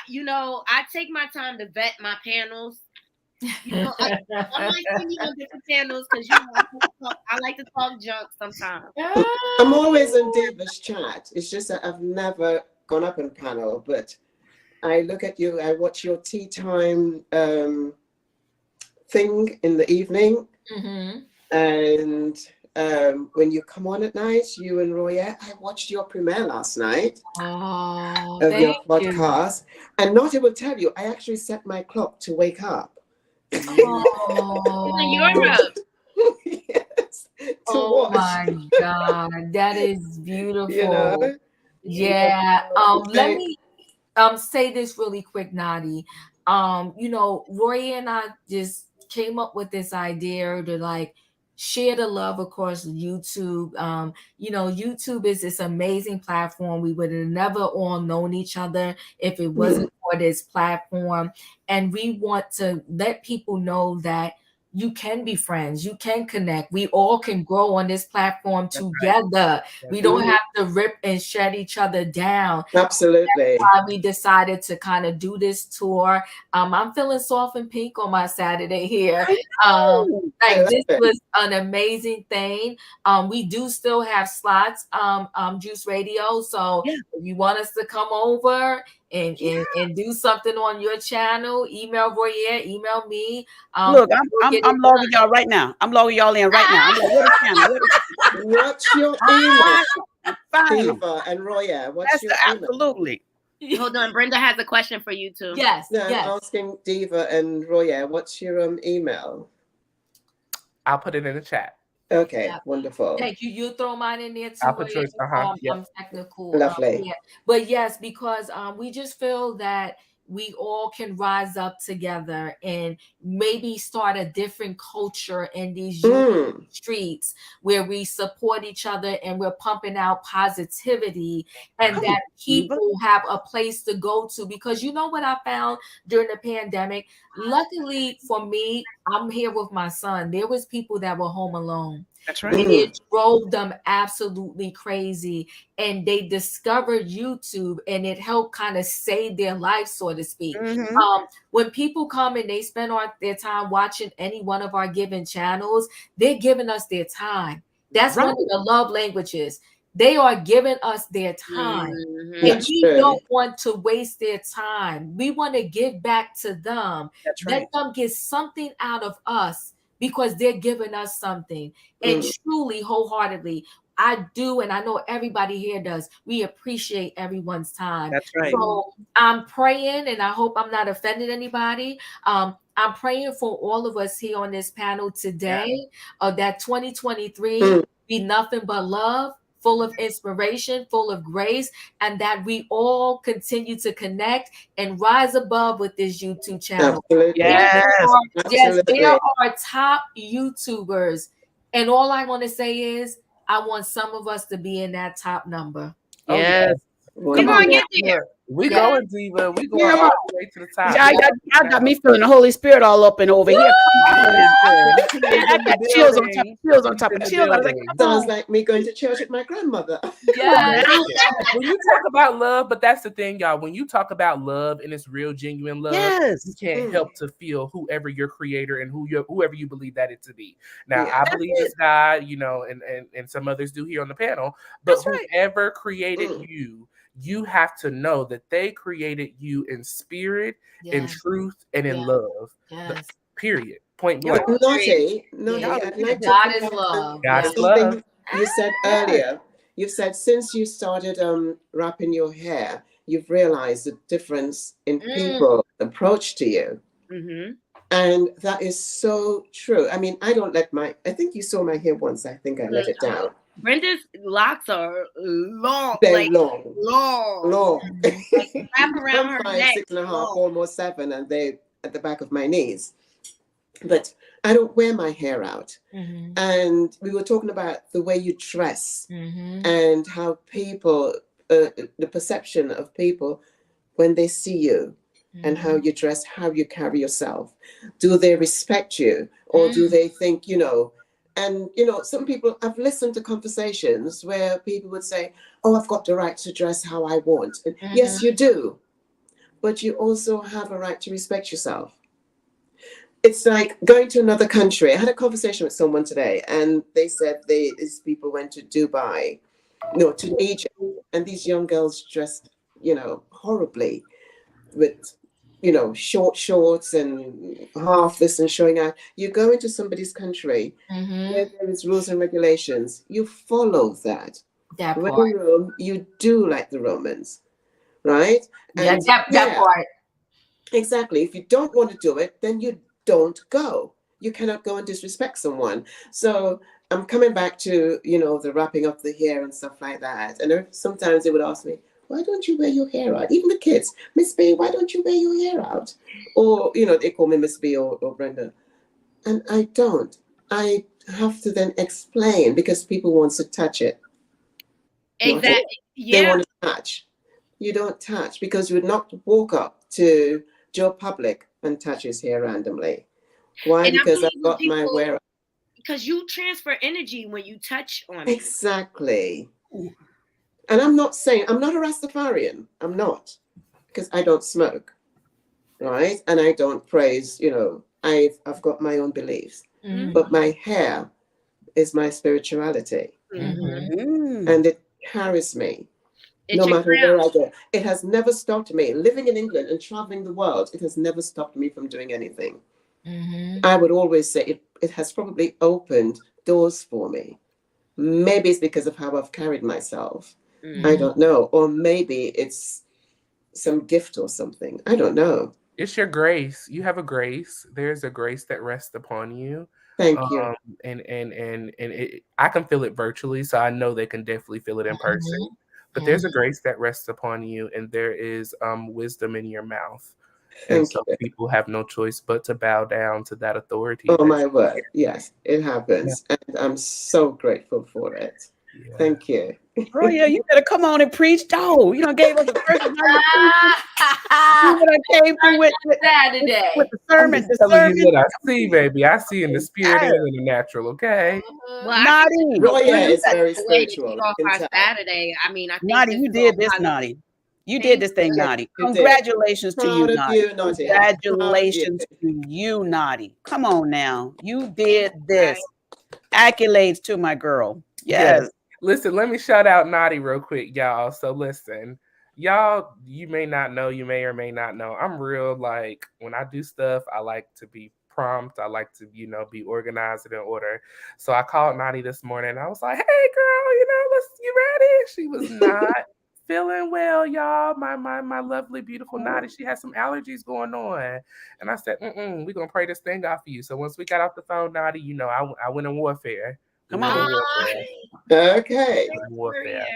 take my time to vet my panels. You know, I might see you on different channels because I like to talk junk sometimes. I'm always in Diva's chat. It's just that I've never gone up on panel, but I look at you, I watch your tea time thing in the evening. And when you come on at night, you and Roya, I watched your premiere last night of your podcast. And Notty will tell you, I actually set my clock to wake up. Oh, Yes, oh my God, that is beautiful. You know? Yeah. Let me say this really quick, Knotty. You know, Roy and I just came up with this idea to like share the love across YouTube. You know, YouTube is this amazing platform. We would have never all known each other if it wasn't for this platform. And we want to let people know that you can be friends, you can connect. We all can grow on this platform together. We don't have to rip and shut each other down. Absolutely. That's why we decided to kind of do this tour. I'm feeling soft and pink on my Saturday here. Like this was an amazing thing. We do still have slots, Juice Radio. So if you want us to come over and do something on your channel, email Royer, email me. Look, I'm logging y'all right now. I'm logging y'all in right now. I'm like, what a channel? What's your email? Diva and Roya, what's your email? Absolutely. Hold on, Brenda has a question for you too. Yes. I'm asking Diva and Roya, what's your email? I'll put it in the chat. Okay, wonderful. Thank you. You throw mine in there too. I'll put yours. I'm technical. Lovely. But yes, because we just feel that we all can rise up together and maybe start a different culture in these streets where we support each other and we're pumping out positivity and that people have a place to go to. Because you know what I found during the pandemic? Luckily for me, I'm here with my son. There was people that were home alone. That's right. And it drove them absolutely crazy. And they discovered YouTube and it helped kind of save their life, so to speak. When people come and they spend their time watching any one of our given channels, they're giving us their time. That's one of the love languages. They are giving us their time. And we don't want to waste their time. We want to give back to them. Let them get something out of us because they're giving us something. And truly, wholeheartedly, I do, and I know everybody here does, we appreciate everyone's time. That's right. So I'm praying, and I hope I'm not offending anybody. I'm praying for all of us here on this panel today that 2023 be nothing but love, full of inspiration, full of grace, and that we all continue to connect and rise above with this YouTube channel. Yes. There are top YouTubers, and all I want to say is I want some of us to be in that top number. Yes. We're going to get there. We going, Diva. We going all the way to the top. Y'all got me feeling the Holy Spirit all up and over here. I got chills on top of chills on top of chills. I was like, sounds like me going to church with my grandmother. When you talk about love, but that's the thing, y'all. When you talk about love and it's real, genuine love, you can't help to feel whoever your creator and whoever you believe that it to be. Now, I believe it's God, you know, and some others do here on the panel, but whoever created you, you have to know that they created you in spirit, in truth, and in love. Period. Point blank. Notty, I'd like to God is love. God is love. You said earlier, you said since you started wrapping your hair, you've realized the difference in people's approach to you. And that is so true. I mean, I don't let I think you saw my hair once. I think I let it down. Brenda's locks are long. They're like, long. Like, wrap around her 5, neck. 6.5, almost 7, and they at the back of my knees. But I don't wear my hair out. And we were talking about the way you dress and how people, the perception of people when they see you and how you dress, how you carry yourself. Do they respect you or do they think, you know? And, you know, some people, I've listened to conversations where people would say, oh, I've got the right to dress how I want. And yes, you do. But you also have a right to respect yourself. it's like going to another country. I had a conversation with someone today, and they said these people went to Dubai, no, to Egypt, and these young girls dressed, horribly with, short shorts and half this and showing out. You go into somebody's country where there is rules and regulations. You follow that. That When part. in Rome, you do like the Romans, right? Yeah, that part. Exactly. If you don't want to do it, then you don't go. You cannot go and disrespect someone. So I'm coming back to, the wrapping up the hair and stuff like that. And sometimes they would ask me, why don't you wear your hair out? Even the kids, Miss B, why don't you wear your hair out? Or, they call me Miss B or Brenda. And I don't. I have to then explain because people want to touch it. Exactly. They want to touch. You don't touch because you would not walk up to Joe Public and touch his hair randomly. Why? Because I've got my wear. Because you transfer energy when you touch on it. Exactly. And I'm not saying, I'm not a Rastafarian. I'm not. Because I don't smoke. Right? And I don't praise, I've got my own beliefs. Mm-hmm. But my hair is my spirituality. Mm-hmm. And it carries me. No matter where I go. It has never stopped me. Living in England and traveling the world, it has never stopped me from doing anything. Mm-hmm. I would always say it has probably opened doors for me. Maybe it's because of how I've carried myself. Mm-hmm. I don't know. Or maybe it's some gift or something. I don't know. It's your grace. You have a grace. There's a grace that rests upon you. Thank you. And I can feel it virtually, so I know they can definitely feel it in person. Mm-hmm. But there's a grace that rests upon you, and there is wisdom in your mouth. And so people have no choice but to bow down to that authority. Oh, my word. Yes, it happens. Yeah. And I'm so grateful for it. Yeah. Thank you. Oh, yeah, you better come on and preach. Oh, you done gave us the first time I came through with Saturday. With the sermon. What I see, baby. I see in the spirit and in the natural, okay? Well, Naughty. Roya is very spiritual. Saturday. I mean, I think Naughty, you did this, Naughty. You did this thing, Naughty. Congratulations to you, Naughty. Congratulations to you, Naughty. Come on now. You did this. Accolades to my girl. Yes. Listen, let me shout out Naughty real quick, y'all. So listen, y'all, you may not know, you may or may not know, I'm real, like, when I do stuff, I like to be prompt. I like to, be organized and in order. So I called Naughty this morning. And I was like, hey, girl, you ready? She was not feeling well, y'all. My lovely, beautiful Naughty. She had some allergies going on. And I said, we're going to pray this thing off for you. So once we got off the phone, Naughty, I went in warfare. Come on. Okay. Warfare.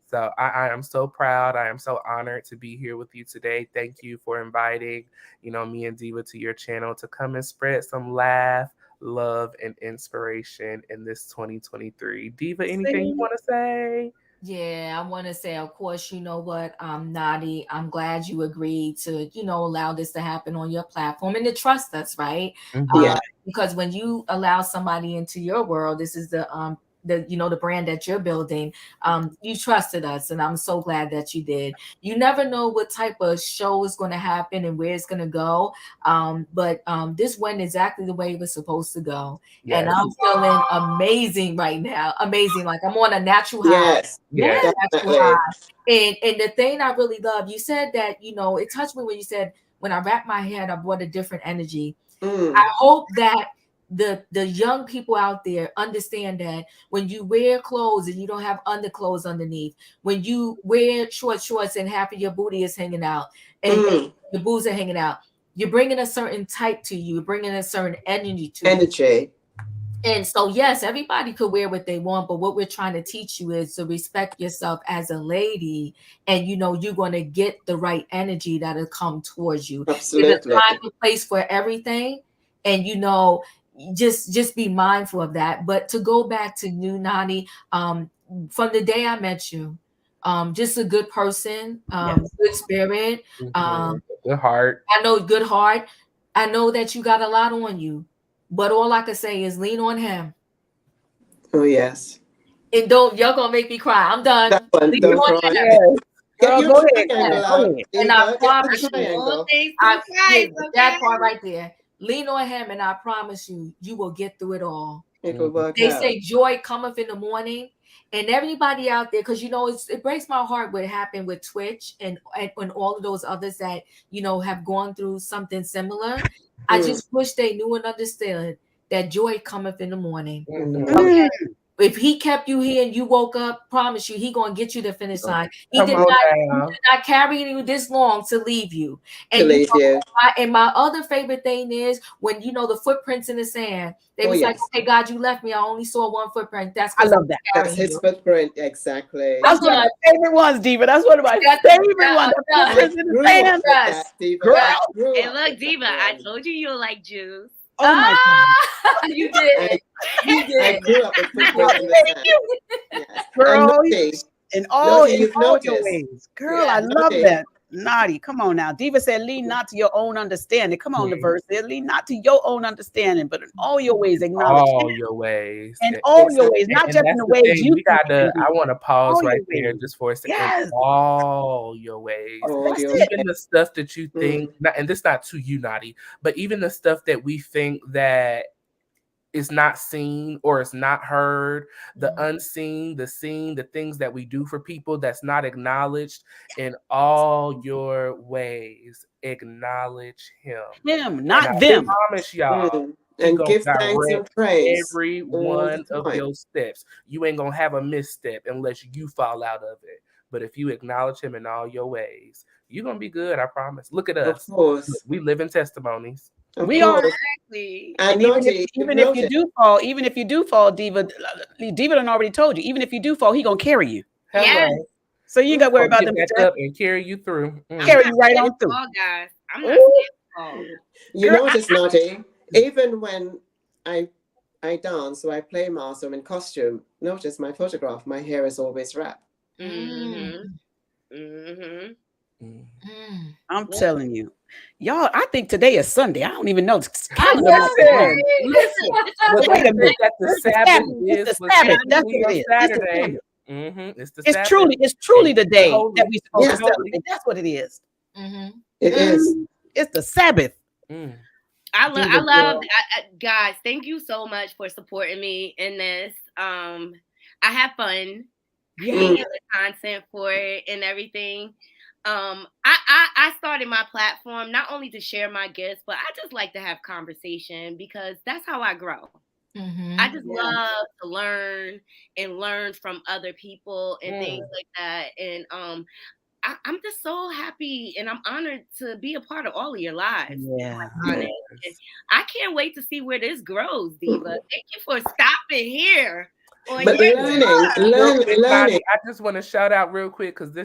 So I am so proud. I am so honored to be here with you today. Thank you for inviting, me and Diva to your channel to come and spread some laugh, love, and inspiration in this 2023. Diva, anything you want to say? Yeah, I want to say, of course, you know what, Naughty, I'm glad you agreed to, allow this to happen on your platform and to trust us, right? Yeah. Because when you allow somebody into your world, this is the brand that you're building, you trusted us, and I'm so glad that you did. You never know what type of show is going to happen and where it's going to go, but this went exactly the way it was supposed to go. Yes. And I'm feeling amazing right now. Amazing, like I'm on a natural high. Yes. Natural high. And the thing I really love, you said that, it touched me when you said, when I wrap my head, I brought a different energy. I hope that the young people out there understand that when you wear clothes and you don't have underclothes underneath, when you wear short shorts and half of your booty is hanging out and the boobs are hanging out, you're bringing a certain type to you, you're bringing a certain energy to you. And so, yes, everybody could wear what they want, but what we're trying to teach you is to respect yourself as a lady, and you're going to get the right energy that'll come towards you. Absolutely. There's a time and place for everything, and just be mindful of that. But to go back to you, Naughty, from the day I met you, just a good person, good spirit, good heart. I know good heart. I know that you got a lot on you, but all I can say is lean on him. Oh yes. And y'all gonna make me cry. I'm done. That one, lean don't on cry. him. Get your go triangle out. And I promise you, triangle. that part right there. lean on him, and I promise you, you will get through it all. It will work They out. say joy cometh in the morning. And everybody out there, because it breaks my heart what happened with Twitch and all of those others that have gone through something similar. I just wish they knew and understood that joy cometh in the morning. Okay. If he kept you here and you woke up, promise you, he gonna get you to the finish line. He did not carry you this long to leave you. And my other favorite thing is when the footprints in the sand. They was like, okay, God, you left me. I only saw one footprint. I love that. That's his footprint, exactly. That's one of my favorite ones, Diva. That's one of my favorite ones. Footprints in the sand. Girl. And look, Diva, I told you like Jews. Oh my God. You did. I grew up with footprints in the sand. Yes. Girl, in all your noticed. ways. Girl, I love that. Naughty, come on now. Diva said, lean not to your own understanding. Come on, the verse there. Lean not to your own understanding, but in all your ways, acknowledge all your ways. In all your ways, not just in the ways you I want to pause right there just for a second. Yes. All your ways. Even the stuff that you think, and this not to you, Naughty, but even the stuff that we think that is not seen or is not heard, the unseen, the seen, the things that we do for people that's not acknowledged. In all your ways, acknowledge him, not them. I promise y'all, and give thanks and praise every one of your steps. You ain't gonna have a misstep unless you fall out of it. But if you acknowledge him in all your ways, you're gonna be good. I promise. Look at us. Of course. We live in testimonies. We are exactly. And even if you do fall, Diva done already told you. Even if you do fall, he gonna carry you. Yeah. So you ain't gotta worry about them up and carry you through. Carry you right on through. Guys, I'm not scared. You notice, Naughty, even when I dance, so I play master, I'm in costume. Notice my photograph. My hair is always wrapped. I'm telling you. Y'all, I think today is Sunday. I don't even know. Listen. Wait a minute. The Sabbath is the Sabbath. That's what it is. Saturday. It's truly the day that we supposed to celebrate. That's what it is. It is. It's the Sabbath. I love guys. Thank you so much for supporting me in this. I have fun creating the content for it and everything. I started my platform not only to share my gifts, but I just like to have conversation because that's how I grow. I just love to learn from other people and things like that. And I'm just so happy and I'm honored to be a part of all of your lives. Yeah. I can't wait to see where this grows, Diva. Thank you for stopping here. But learning. I just want to shout out real quick because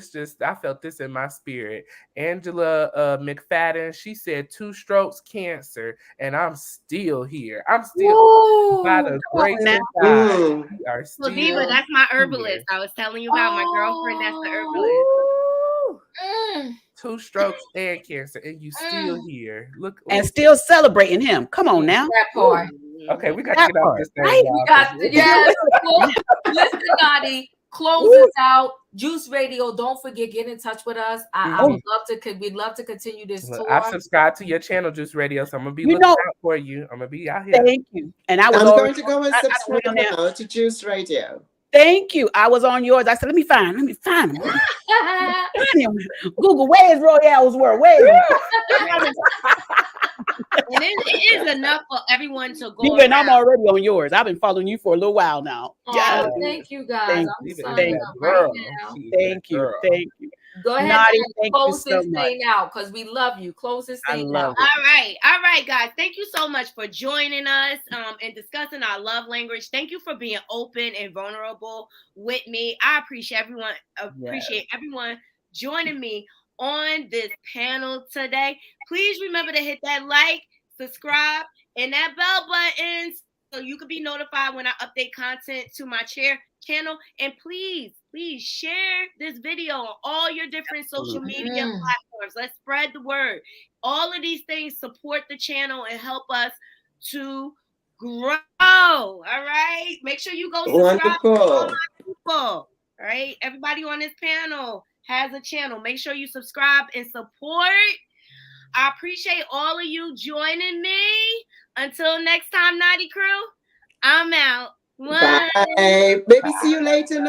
I felt this in my spirit. Angela McFadden, she said 2 strokes cancer, and I'm still here. I'm still by the grace of God. We are still Diva, that's my herbalist. I was telling you about my girlfriend. That's the herbalist. 2 strokes and cancer, and you still here. Look, and still celebrating him. Come on now. That part. Okay, we got to get off this thing. Right? We got to, yes. Listen, Naughty, close us out. Juice Radio. Don't forget, get in touch with us. I would love to. We'd love to continue this tour. I've subscribed to your channel, Juice Radio, so I'm gonna be looking out for you. I'm gonna be out here. Thank you. And I'm going to go and subscribe now to Juice Radio. Thank you. I was on yours. I said, let me find him. Google, where's Royale's world? And it is enough for everyone to go. And I'm already on yours. I've been following you for a little while now. Oh, thank you, guys. Thank you. Go ahead and close this thing out because we love you. Close this thing out. All right, guys. Thank you so much for joining us and discussing our love language. Thank you for being open and vulnerable with me. I appreciate everyone joining me on this panel today. Please remember to hit that like, subscribe, and that bell button so you can be notified when I update content to my channel. And please share this video on all your different social media platforms. Let's spread the word. All of these things support the channel and help us to grow. All right. Make sure you go subscribe to all my people. All right. Everybody on this panel has a channel. Make sure you subscribe and support I appreciate all of you joining me. Until next time, Naughty Crew, I'm out. Bye. Maybe see you later.